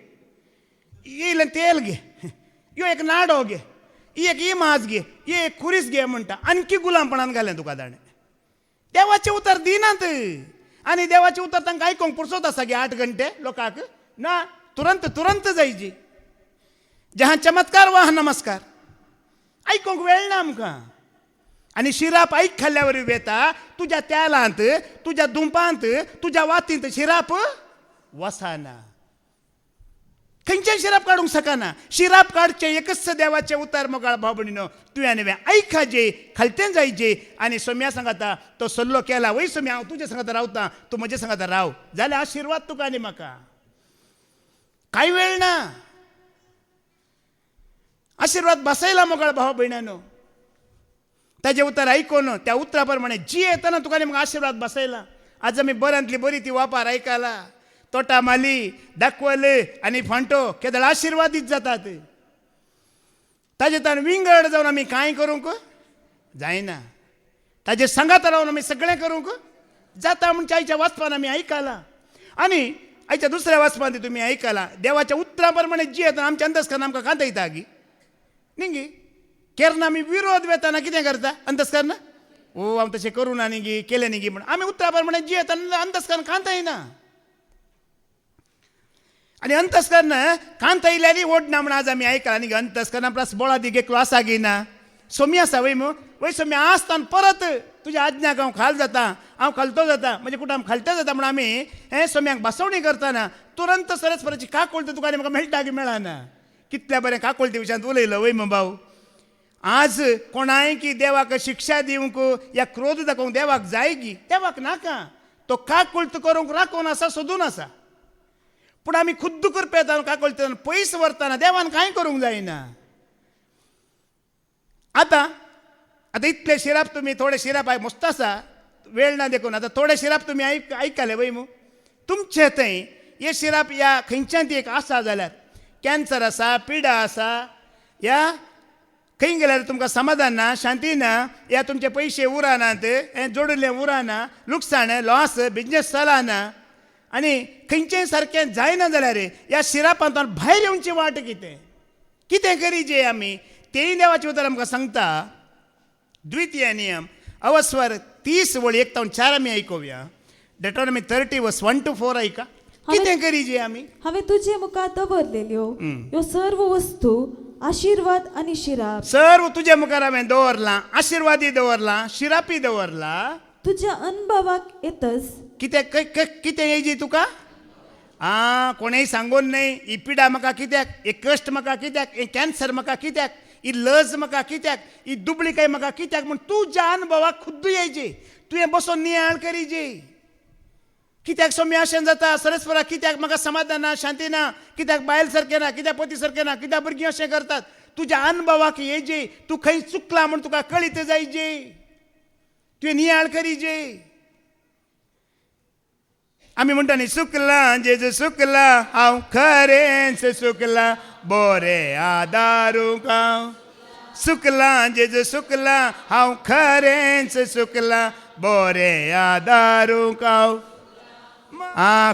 इलें तेल घे यो एक नाडो घे एक इमाज घे एक खुरीस घे म्हणटा. आणखी गुलामपणान घालें तुका ताणें. देवाचें उतर दिनात आनी देवाचें उतर तांकां आयकूंक पुरसोत आसा गे 8 घंटे लोकांक ना तुरंत जायची. जहा चमत्कार वहा नमस्कार. ऐकूंक वेळ ना आमकां. आणि शिराप ऐक खाल्ल्यावर येता तुझ्या त्यालांत, तुझ्या दुंपांत, तुझ्या वातींत शिराप वसाना. खंयच्याय शिराप काढूंक सकाना. शिराप काढचे एकच देवाचे उतार मोगाळ भाव भयणीनो, तुवें नव्हे ऐकाजे, खालतें जायचे. आणि सोम्या सांगता तो सल्लो केला, वय सोम्या हांव तुजे सांगता रावता, तूं म्हजे सांगता राव, जाल्यार आशिर्वाद तुका आनी म्हाका. कांय वेळ ना. आशिर्वाद बसयला मोगाळ भाव भयणानो. ताजे उतर ऐकून त्या उतरा प्रमाणे जी येताना तुका म्हाका आशिर्वाद बसयला. आज आमी बऱ्यांतली बरी ती वापार ऐकाला. तोटा माली दाखवल आणि फांटो केदळ आशिर्वादीत जातात. ताजे तान विंगड जावन आमी कांय करूंक जायना. ताजे सांगात रावन आमी सगळें करूंक जाता. म्हणजे आयच्या वाचपान आमी ऐकाला. आणि आयच्या दुसऱ्या वाचपान तुमी ऐकाला. देवाच्या उतरा प्रमाणे जी येता आमच्या अंतस्करण आमकां कांतयता गी निंगी. केरना आमी विरोध वेताना कितें करता अंतस्करण, ओ हांव तशें करूं ना न्ही गी, केलें न्ही गी म्हण आमी उतरा प्रमाणे जी येता अंतस्करण कांतयना. आणि अंतस्करण कांतयल्यानी ओडना म्हण आज आमी ऐकला न्ही. अंतस्करण प्लस बोळा दी गेकलो आसा गी ना. सोमी आसा वय मग वय सोमी आसतान परत तुज्या आज्ञाक हांव खाल जाता, हांव खालतो जाता, म्हणजे कुठं हांव खालता जाता म्हण आमी हे सोम्याक बसवणी करतना तुरंत सरस्वराची काकोळती तुका म्हाका मेळटा की मेळना. कितल्या बरें काकोळती विशयांत उलयलो वय मग भाऊ. आज कोणाय की देवाक शिक्षा दिवंक या क्रोध दाखोवंक देवाक जाय की देवाक नाका. तो काकुळत करूंक राखून आसा, सोदून आसा. पूण आमी खुद्द करपेतान काकुळतेन पयस व्हरतना देवान कांय करूंक जायना. आतां इतले शिराप तुमी थोडे शिराप मस्त आसा, वेळ ना देखून आतां थोडे शिराप तुमी ऐकले वय मू. तुमचे थंय हे शिराप या खंयच्यान ती एक आसा जाल्यार कॅन्सर आसा, पिडा आसा, या खंय गेल्यार तुमकां समाधान ना, शांती ना, या तुमचे पयशे उरानात, हें जोडिल्लें उराना, लुकसाण लॉस, बिजनेस चलना, आनी खंयचेंय सारकें जायना जाल्यार ह्या शिरापांतल्यान भायर येवची वाट कितें करीजे आमी तेय देवाचें उतर आमकां सांगता. द्वितीय नियम अवस्वर 30 वळी 1 ते 4 आमी आयकुया. डेटोनॉमी 30 वर्स 1 to 4 ऐका. कितें करीजे आमी.
हांवें तुजे मुखार दवरलेल्यो ह्यो सर्व वस्तू आशीर्वाद आणि शिराप
सर्व तुजे मुखार हांवें दवरला. आशिर्वादी दवरला, शिरापी दवरला.
तुज्या अनुभवाक येतस.
कितें येयजी तुका. कोणेय सांगून न्हय. ही पिडा म्हाका कित्याक, हे कश्ट म्हाका कित्याक, हे कॅन्सर म्हाका कित्याक, ही लज म्हाका कित्याक, ही दुबळीकाय म्हाका कित्याक म्हूण तुज्या अनुभवाक खुद्द येयजे. तुवें बसून नियाळ करीजे. कित्याक सोमी अशें जाता, सरस्वरा कित्याक म्हाका समाधान ना, शांती ना, कित्याक बायल सारकें ना, कित्याक पती सारकें ना, कित्याक भुरगीं अशें करतात. तुज्या अनुभवाक येयजे. तूं खंय चुकला म्हूण तुका कळीत जायजे. तुवें नियाळ करीजे. आमी म्हणटा न्ही सुकला जेजू सुकला, हांव खरेंच सुकला, बरे आदारूक हांव सुकला जेजू सुकला, हांव खरेंच सुकला, बरे आदारूक हांव.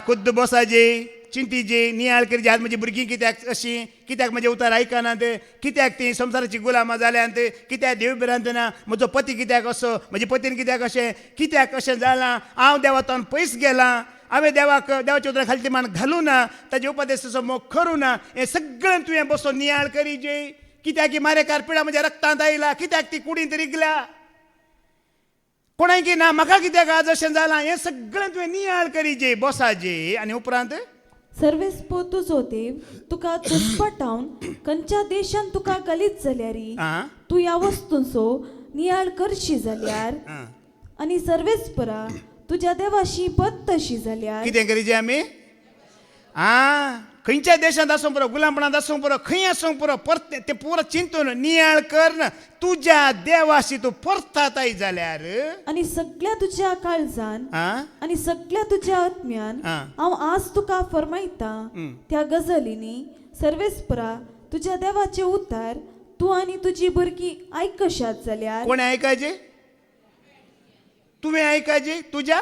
खुद्द बसाजे, चिंतीजे, नियाळ करीजे. आज म्हजी भुरगीं कित्याक अशीं, कित्याक म्हजे उतार आयकनात, कित्याक ती संवसाराची गुलामां जाल्यांत, कित्याक देव भिरांत ना, म्हजो पती कित्याक असो, म्हजे पतीन कित्याक अशें, कित्याक अशें जालां, हांव देवातान पयस गेलां, हांवें देवाच्या उतरां खाली मान घालूं ना, ताजे उपदेशाचो मोग करूं ना. हें सगळें तुवें बसून नियाळ करीजे. कित्याक की मारेकार पिडा म्हज्या रक्तांत आयला, कित्याक ती कुडींत रिगल्या, कोणाय की ना म्हाका कित्याक आज अशें जालां, हें सगळें तुवें नियाळ करीजे, बसाजे. आनी उपरांत
सर्वेस्पो तुजो देव तुका चुसपटावन खंयच्या देशान तुका गलीत जाल्यारी तूं ह्या वस्तूंचो नियाळ करशी जाल्यार आनी सर्वेस्परा तुज्या देवाशी पत्तशी जाल्यार
कितें करीजे आमी. खंयच्या देशांत आसूं पुरो, गुलामपणांत आसूं पुरो, खंय आसूं पुरो, परत ते पुरो चिंतून नियाळ कर. तुज्या देवाशी तूं परताताय जाल्यार
आनी सगळ्या तुज्या काळजान आनी सगळ्या तुज्या आत्म्यान हांव आज तुका फरमायता त्या गजालींनी सर्वेस्परा तुज्या देवाचे उतार तूं आनी तुजी भुरगीं आयकशात जाल्यार.
कोणें आयकायचे. तुवें आयकायचे. तुज्या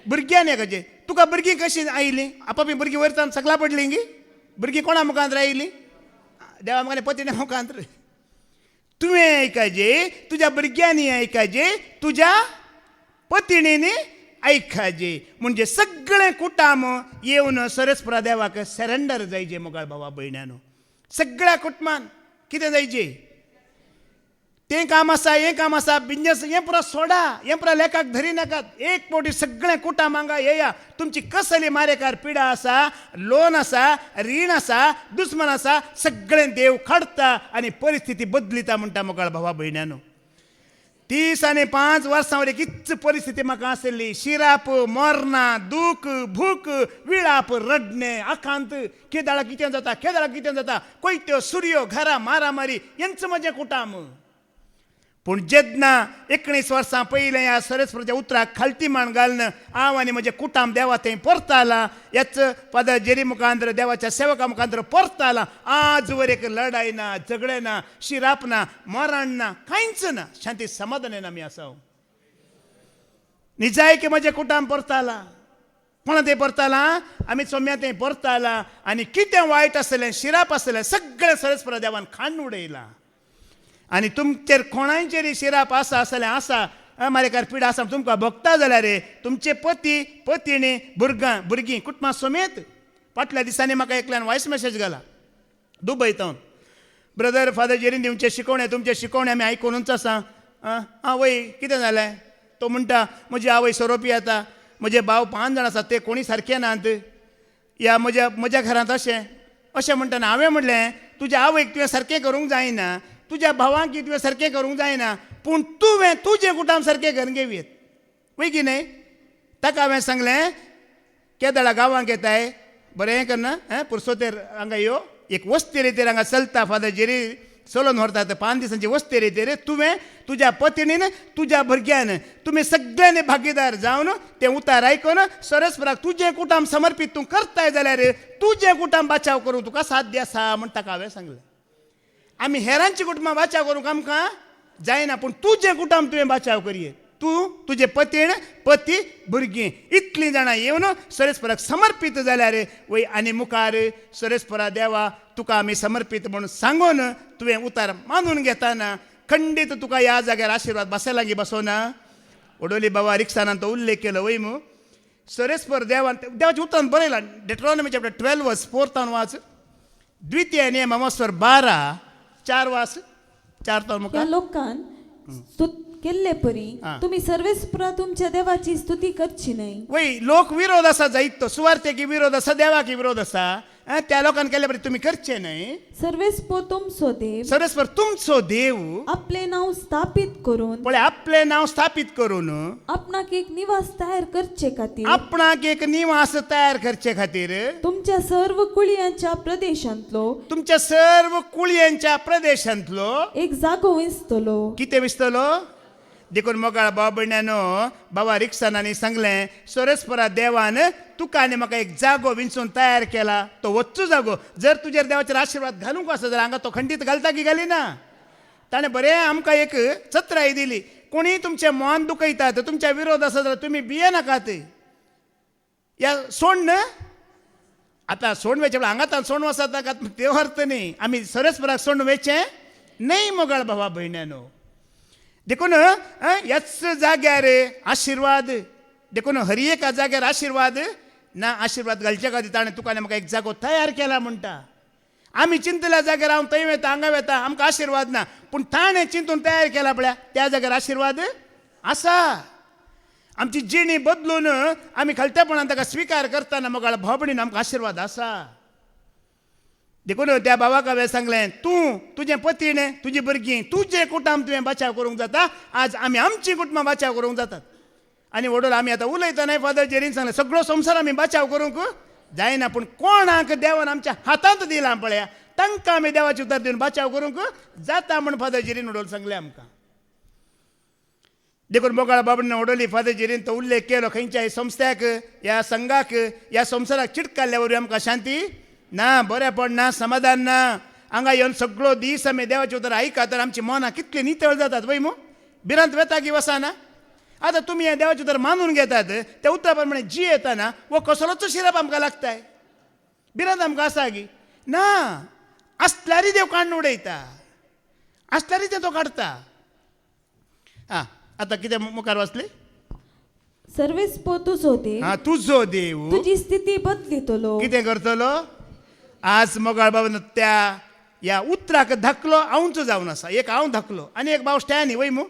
भुरग्यान आयकायचे. तुका भुरगीं कशीं आयलीं. आपापली भुरगीं वयरतान सगळा पडलीं गी. भुरगीं कोणा मुखांत आयलीं. देवा मुखार पतीने मुखांत. तुवें आयकायचे, तुज्या भुरग्यांनी आयकायचे, तुज्या पत्नीनी आयकायचे. म्हणजे सगळें कुटाम येवन सरस्परा देवाक सरेंडर जायचे. मोगाळ भावा भयण्यानो, सगळ्या कुटुंबान कितें जायचें तें काम आसा हें काम आसा बिझनेस हें पुरो सोडा हें पुरो लेखाक धरी नाकात एक पोटी सगळें कुटाम हांगा येया तुमची कसली मारेकार पिडा आसा लोन आसा रीण आसा दुस्मन आसा सगळें देव काडटा आनी परिस्थिती बदलिता म्हणटा मोगाळ भावा भयण्यानो 30 आनी 5 वर्सां वरें कितच परिस्थिती म्हाका आसली शिराप मरना दूख भूक विळाप रडणे आकांत केदाळा कितें जाता केदाळा कितें जाता कोयत्यो सुरयो घरा मारामारी हेंच म्हजें कुटाम पूण जेन्ना 19 वर्सां पयलें ह्या सरस्वतीच्या उतराक खालती माण घालन हांव आनी म्हजें कुटाम देवा थंय परतालां हेच फादर जेरी मुखांतर देवाच्या सेवका मुखांतर परतालां आज वर एक लढाई ना झगडे ना शिराप ना मरण ना कांयच ना शांती समाधानान आमी आसा निजाय की म्हजें कुटाम परतालां कोणा थंय परतालां आमी सोम्या थंय परतालां आनी कितें वायट आसलें शिराप आसलें सगळें सरस्वरा देवान खाण उडयलां आनी तुमचेर कोणाचेर शिराप आसा आसलें आसा मारेकार पिडा आसा तुमकां भोगता जाल्यार तुमचे पती पत्नी भुरगीं कुटुंबा समेत फाटल्या दिसांनी म्हाका एकल्यान वॉयस मेसेज घाला दुबयतावन ब्रदर फादर जेरीन दिवचे शिकोवणे तुमचे शिकोवणे आमी आयकूनच आसा आवय कितें जालें तो म्हणटा म्हजी आवय सोरोपी येता म्हजे भाव 5 जाण आसात ते कोणी सारके नात या म्हज्या घरांत अशें म्हणटाना हांवें म्हणलें तुज्या आवयक तुवें सारकें करूंक जायना तुज्या भावांक तुवें सारकें करूंक जायना पूण तुवें तुजें कुटाम सारकें करून घेवयेत वय की न्हय ताका हांवें सांगलें केदाळा गांवांक येताय बरें करना पुरसोतेर हांगा यो एक वस्ती रेतेर हांगा चलता फादर जेरी चलोवन व्हरतात 5 दिसांची वस्ती रेतेर तुवें तुज्या पत्नीन तुज्या भुरग्यान तुमी सगळ्यांनी भागीदार जावन तें उतार आयकून सरस्वराक तुजें कुटाम समर्पीत तूं करताय जाल्यार तुजें कुटाम बाचाव करूंक तुका साध्य आसा म्हण ताका हांवें सांगलें आमी हेरांची कुटुंबां बाचाव करूंक आमकां जायना पूण तुजें कुटाम तुवें बाचाव करये तूं तुजें पतीण पती भुरगीं इतलीं जाणां येवन सरस्वराक समर्पीत जाल्यार वय आनी मुखार सरस्वरा देवा तुका आमी समर्पीत म्हणून सांगून तुवें उतार मानून घेताना खंडीत तुका ह्या जाग्यार आशिर्वाद बसा लागीं बसोना ओडोली बाबा रिक्सानान तो उल्लेख केलो वय मू सरस्वर देवान देवाच्या उतरान बरयलां डेट्रॉनॉमी चॅप्टर 12 वर्स 4 वाच द्वितीय नियम अमास्वर 12 4 वास 4 तो मुखार
ह्या लोकान केल्ले परी तुम्ही सर्वेस्परा तुमच्या देवाची स्तुती करची नाही
वय लोक विरोध आसा जायत तो सुवार्थेकी विरोध आसा देवाकी विरोध आसा त्या लोकांन केले बरें तुमी करचे न्हय
सर्वेस्पो तुमचो देव
सरस्वर तुमचो देव
आपले नाव स्थापित करून
पळय आपले नाव स्थापित करून
आपणाक एक निवास तयार करचे खातीर
आपणाक एक निवास तयार करचे खातीर
तुमच्या सर्व कुळयांच्या प्रदेशांतलो
तुमच्या सर्व कुळयांच्या प्रदेशांतलो
एक जागो विस्तलो
कितें विस्तलो देखून मोगाळ बाबण्यानो बाबा रिक्सानांनी सांगलें सरस्वरा देवान तुका आनी म्हाका एक जागो विंचून तयार केला तो वच्चो जागो जर तुजेर देवाचेर आशिर्वाद घालूंक आसा जाल्यार हांगा तो खंडीत घालता की घालिना ताणें बरें आमकां एक चत्राई दिली कोणी तुमचें मन दुखयतात तुमच्या विरोध आसा जाल्यार तुमी भियेनाकात ह्या सोंड आतां सोंड वेचे हांगा सोंड वचत नाकात ते अर्थ न्ही आमी सरस्वराक सोंड वेचें न्हय मोगाळ भावा भयण्यानो देखून ह्याच जाग्यार आशिर्वाद देखून हरी एका जाग्यार आशिर्वाद ना आशिर्वाद घालचे खातीर ताणें तुका आनी म्हाका एक जागो तयार केला म्हणटा आमी चिंतल्या जाग्यार हांव थंय वेता हांगा वेता आमकां आशिर्वाद ना पूण ताणें चिंतून तयार केला पळय त्या जाग्यार आशिर्वाद आसा आमची जिणी बदलून आमी खालतेपणान ताका स्विकार करतना मोगाळ भावभयणीन आमकां आशिर्वाद आसा देखून त्या भावाक हांवें सांगलें तूं तुजें पतीण तुजी भुरगीं तुजें कुटाम तुवें बाचाव करूंक जाता आज आमी आमची कुटुंबां बाचाव करूंक जातात आनी वडोल आमी आतां उलयतना फादर जेरीन सांगलें सगळो संवसार आमी बाचाव करूंक जायना पूण कोणाक देवान आमच्या हातांत दिलां पळया तांकां आमी देवाचे उतर दिवन बाचाव करूंक जाता म्हण फादर जेरीन वडोल सांगलें आमकां देखून मोगाळ बाबडीन वडोली फादर जेरीन तो उल्लेख केलो खंयच्याय संस्थ्याक ह्या संघाक ह्या संवसाराक चिटकाल्ल्या वरवीं आमकां शांती ना बरेंपण ना समाधान ना हांगा येवन सगळो दीस आमी देवाचे उतर आयकात तर आमची मनां कितली नितळ जातात वय मू भिरांत वेता की वसाना आतां तुमी हें देवाचे उतर मानून घेतात त्या उतरा प्रमाणे जी येताना वो कसलोचो शिरप आमकां लागताय भिरांत आमकां आसा की ना आसल्यारय देव काडून उडयता आसल्यारय तें तो काडता आतां कितें मुखार वाचलें
सर्वेस्पो तुजो देव
तुजो देव
तुजी स्थिती बदलितलो
कितें करतलो आज मोगाळ बाबा त्या या उतराक धकलो हांवच जावन आसा एक हांव धकलो आनी एक भाव स्टॅनी वय मू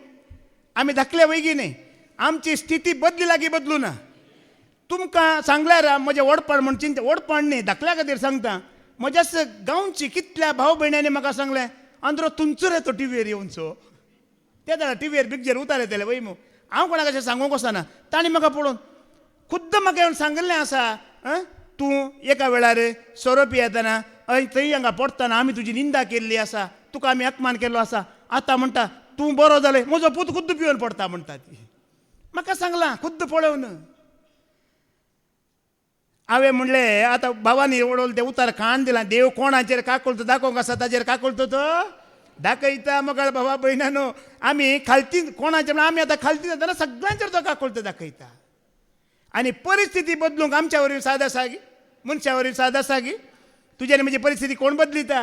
आमी धकले वयगी न्ही आमची स्थिती बदली लागी बदलू ना तुमकां सांगल्यार म्हजें ओडपण म्हण चिंता ओडपण न्ही धाकल्या खातीर सांगता म्हज्याच गांवची कितल्या भाव भयण्यांनी म्हाका सांगलें अंद्रो तुमचो रे तो टीव्हीर येवनचो ते जाल्यार टीव्हीर पिक्चर उतार येतले वय मू हांव कोणाक अशें सांगूंक वचना तांणी म्हाका पळोवन खुद्द म्हाका येवन सांगिल्लें आसा तूं एका वेळार सोरोप येतना थंय हांगा पडटना आमी तुजी निंदा केल्ली आसा तुका आमी अपमान केल्लो आसा आतां म्हणटा तूं बरो जालें म्हजो पूत खुद्द पिवन पडटा म्हणटा ती म्हाका सांगलां खुद्द पळोवन हांवें म्हणलें आतां भावानी ओडवलें तें उतार काण दिलां देव कोणाचेर काकुळतो दाखोवंक आसा ताचेर काकुळतो तो दाखयता मोगाळ भावा भयणानो आमी खालती कोणाचेर आमी आतां खालती जातना सगळ्यांचेर तो काकुळतो दाखयता आनी परिस्थिती बदलूंक आमच्या वरवीं साद आसा गी मनशा वरवीं साद आसा गी तुजी आनी म्हजी परिस्थिती कोण बदलिता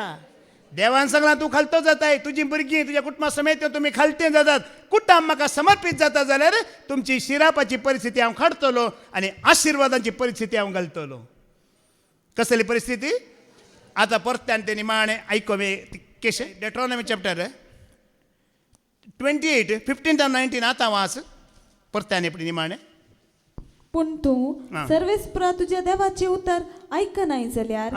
देवान सांगलां तूं खालतो जाताय तुजीं भुरगीं तुज्या कुटुंबा समेत तुमी खालते जातात कुटुंब म्हाका समर्पीत जाता जाल्यार तुमची शिरापाची परिस्थिती हांव काडटलो आनी आशिर्वादांची परिस्थिती हांव घालतलो कसली परिस्थिती आतां परत्यान ते निमाणें आयकोवे केशे डेट्रॉनॉमी चॅप्टर 28 15 to 19 आतां वाच परत्यान एपडी निमाणें
पूण तूं सर्वेस्परा तुज्या देवाचें उतर आयकनाय जाल्यार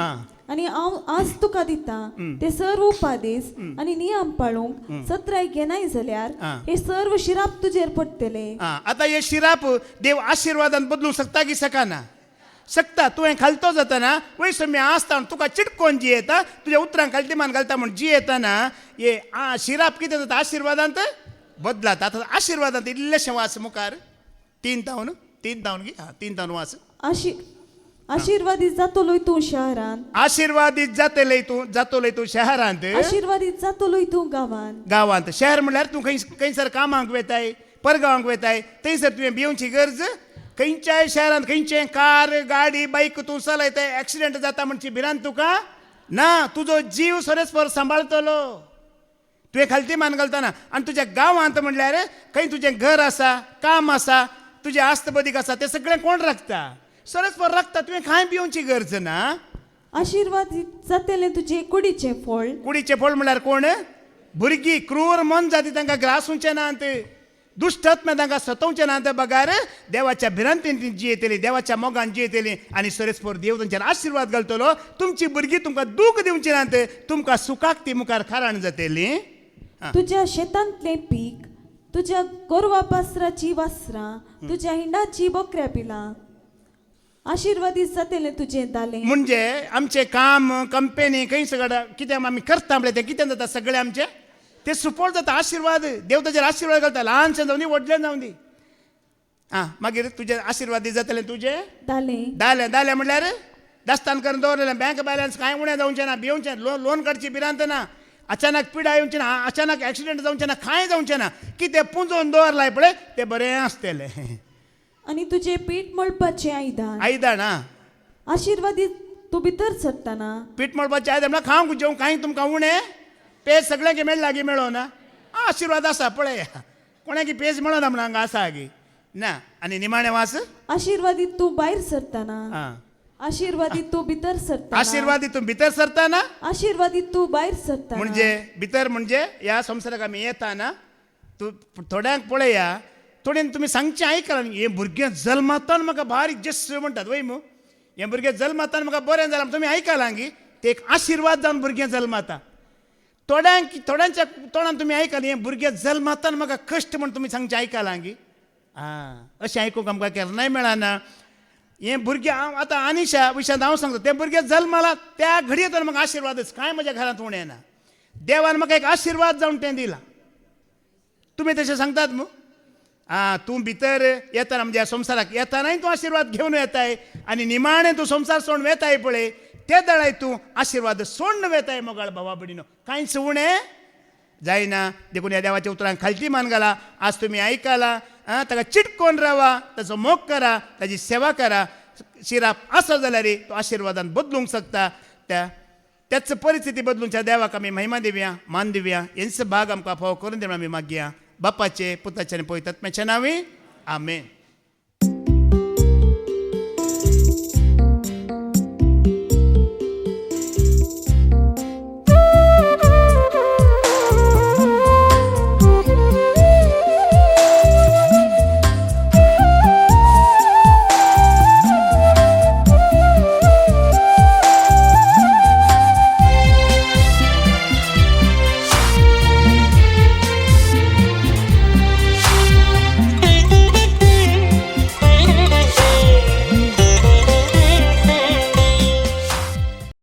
आनी हांव आज तुका दिता ते सर्व उपादेश आनी नियम पाळूंक सत्राय घेनाय जाल्यार हे सर्व शिराप तुजेर पडटले
आतां हे शिराप देव आशिर्वादान बदलूंक शकता की सकाना शकता तुवें खालतो जातना वयस मी आसता तुका चिडकोन जी येता तुज्या उतरांक खालतीमान घालता म्हण जी येताना हे शिराप कितें जाता आशिर्वादांत बदलात आतां आशिर्वादांत इल्लेशें वाच मुखार 3 तावन गी 3 तावन वाच
आशिर्वादीत जातलोय तूं शहरांत
आशिर्वादीत जातलोय तूं शहरांत
आशिर्वादीत जातलोय तूं गांवांत
शहर म्हणल्यार तूं खंयसर कामाक वेताय परगांवाक वेताय थंयसर तुवें भिवची गरज खंयच्याय शहरांत खंयचें कार गाडी बायक तूं चलयताय एक्सिडेंट जाता म्हणची भिरांत तुका ना तुजो जीव सरेस्पर सांबाळटलो तुवें खालती मान घालतना आनी तुज्या गांवांत म्हणल्यार खंय तुजें घर आसा काम आसा तुजें आस्तबदीक आसा तें सगळें कोण राखता सरस्पर राखता तुवें कांय भिवची गरज ना
आशिर्वादीत जातलें तुजें कुडीचें फळ
म्हणल्यार कोण भुरगीं क्रूर मन जाती तांकां ग्रासूंचें नात दुश्टात्म्या तांकां सतोवचें नात बगार देवाच्या भिरांतीन ती जियेतली देवाच्या मोगान जियेतली आनी सरस्पर देव तांचेर आशिर्वाद घालतलो तुमची भुरगीं तुमकां दूख दिवची नात तुमकां सुखाक ती मुखार खाराण जातली
तुज्या शेतांतलें पीक तुज्या गोरवा पासराची वासरां तुज्या हिंडाची बोकऱ्या पिलां आशिर्वादीत जातलें तुजें दालें
म्हणजे आमचें काम कंपनी खंय सगळें कितें आमी करता म्हणल्यार तें कितें जाता सगळें आमचें तें सुपोळ जाता आशिर्वाद देव ताचेर आशिर्वाद घालता ल्हानशें जावं दी व्हडलें जावं दी मागीर तुजें आशिर्वादीत जातलें तुजें दालें म्हणल्यार दास्तान करून दवरलेलें बँक बॅलन्स कांय उणें जावचें ना भिवचें लोन काडची भिरांत ना अचानक पिडा येवची ना अचानक एक्सिडेंट जावचें ना कांय जावचें ना कितें पुंजोवन दवरलाय पळय तें बरें आसतलें
आनी तुजें पीठ मळपाचें आयदान आशिर्वादीत तूं भितर सरतना
पीठ मळपाचें आयदान म्हळ्यार खावंक जेवंक कांय तुमकां उणें पेज सगळ्यांक मेळ्ळा गी मेळो ना आशिर्वाद आसा पळय कोणाकी पेज मेळना म्हण हांगा आसा गी ना आनी निमाणें वास
आशिर्वादीत तूं भायर सरतना आशिर्वादीत तूं भितर सरतना
आशिर्वादीत तूं भितर सरतना
आशिर्वादीत तूं भायर सरतना
म्हणजे भितर म्हणजे ह्या संवसाराक आमी येताना तूं थोड्यांक पळया थोड्यान तुमी सांगचें आयकलां हे भुरगें जल्मातान म्हाका बारीक जस्ट म्हणटात वय मू हें भुरगें जल्मातान म्हाका बरें जालां तुमी आयकलां गी तें एक आशिर्वाद जावन भुरगें जल्माता थोड्यांच्या तोंडान तुमी आयकलां हें भुरगें जल्मातान म्हाका कश्ट म्हण तुमी सांगचें आयकलां गी अशें आयकूंक आमकां केन्नाय मेळना हें भुरगें हांव आतां आनिशा विशयांत हांव सांगता तें भुरगें जल्माला त्या घडयेंतल्यान म्हाका आशिर्वादच कांय म्हज्या घरांत उणें ना देवान म्हाका एक आशिर्वाद जावन तें दिलां तुमी तशें सांगतात मू तूं भितर येताना म्हणजे संवसाराक येतानाय तूं आशिर्वाद घेवन येताय आनी निमाणें तूं संवसार सोडून वेताय पळय ते दळाय तूं आशिर्वाद सोडून वेताय मोगाळ भावा भयणीनो कांयच उणें जायना देखून ह्या देवाच्या उतरांक खालती मान घाला आज तुमी आयकलां ताका चिटकोन रावा ताचो मोग करा ताची सेवा करा शिराप आसा जाल्यार तो आशिर्वादान बदलूंक शकता त्याच परिस्थिती बदलूंच्या देवाक आमी महिमा दिवया मान दिवया हेंच भाग आमकां फावो करून दिवन आमी मागया बापाचे पुताचे आनी पवित्र आत्म्याचे नांवी आमेन.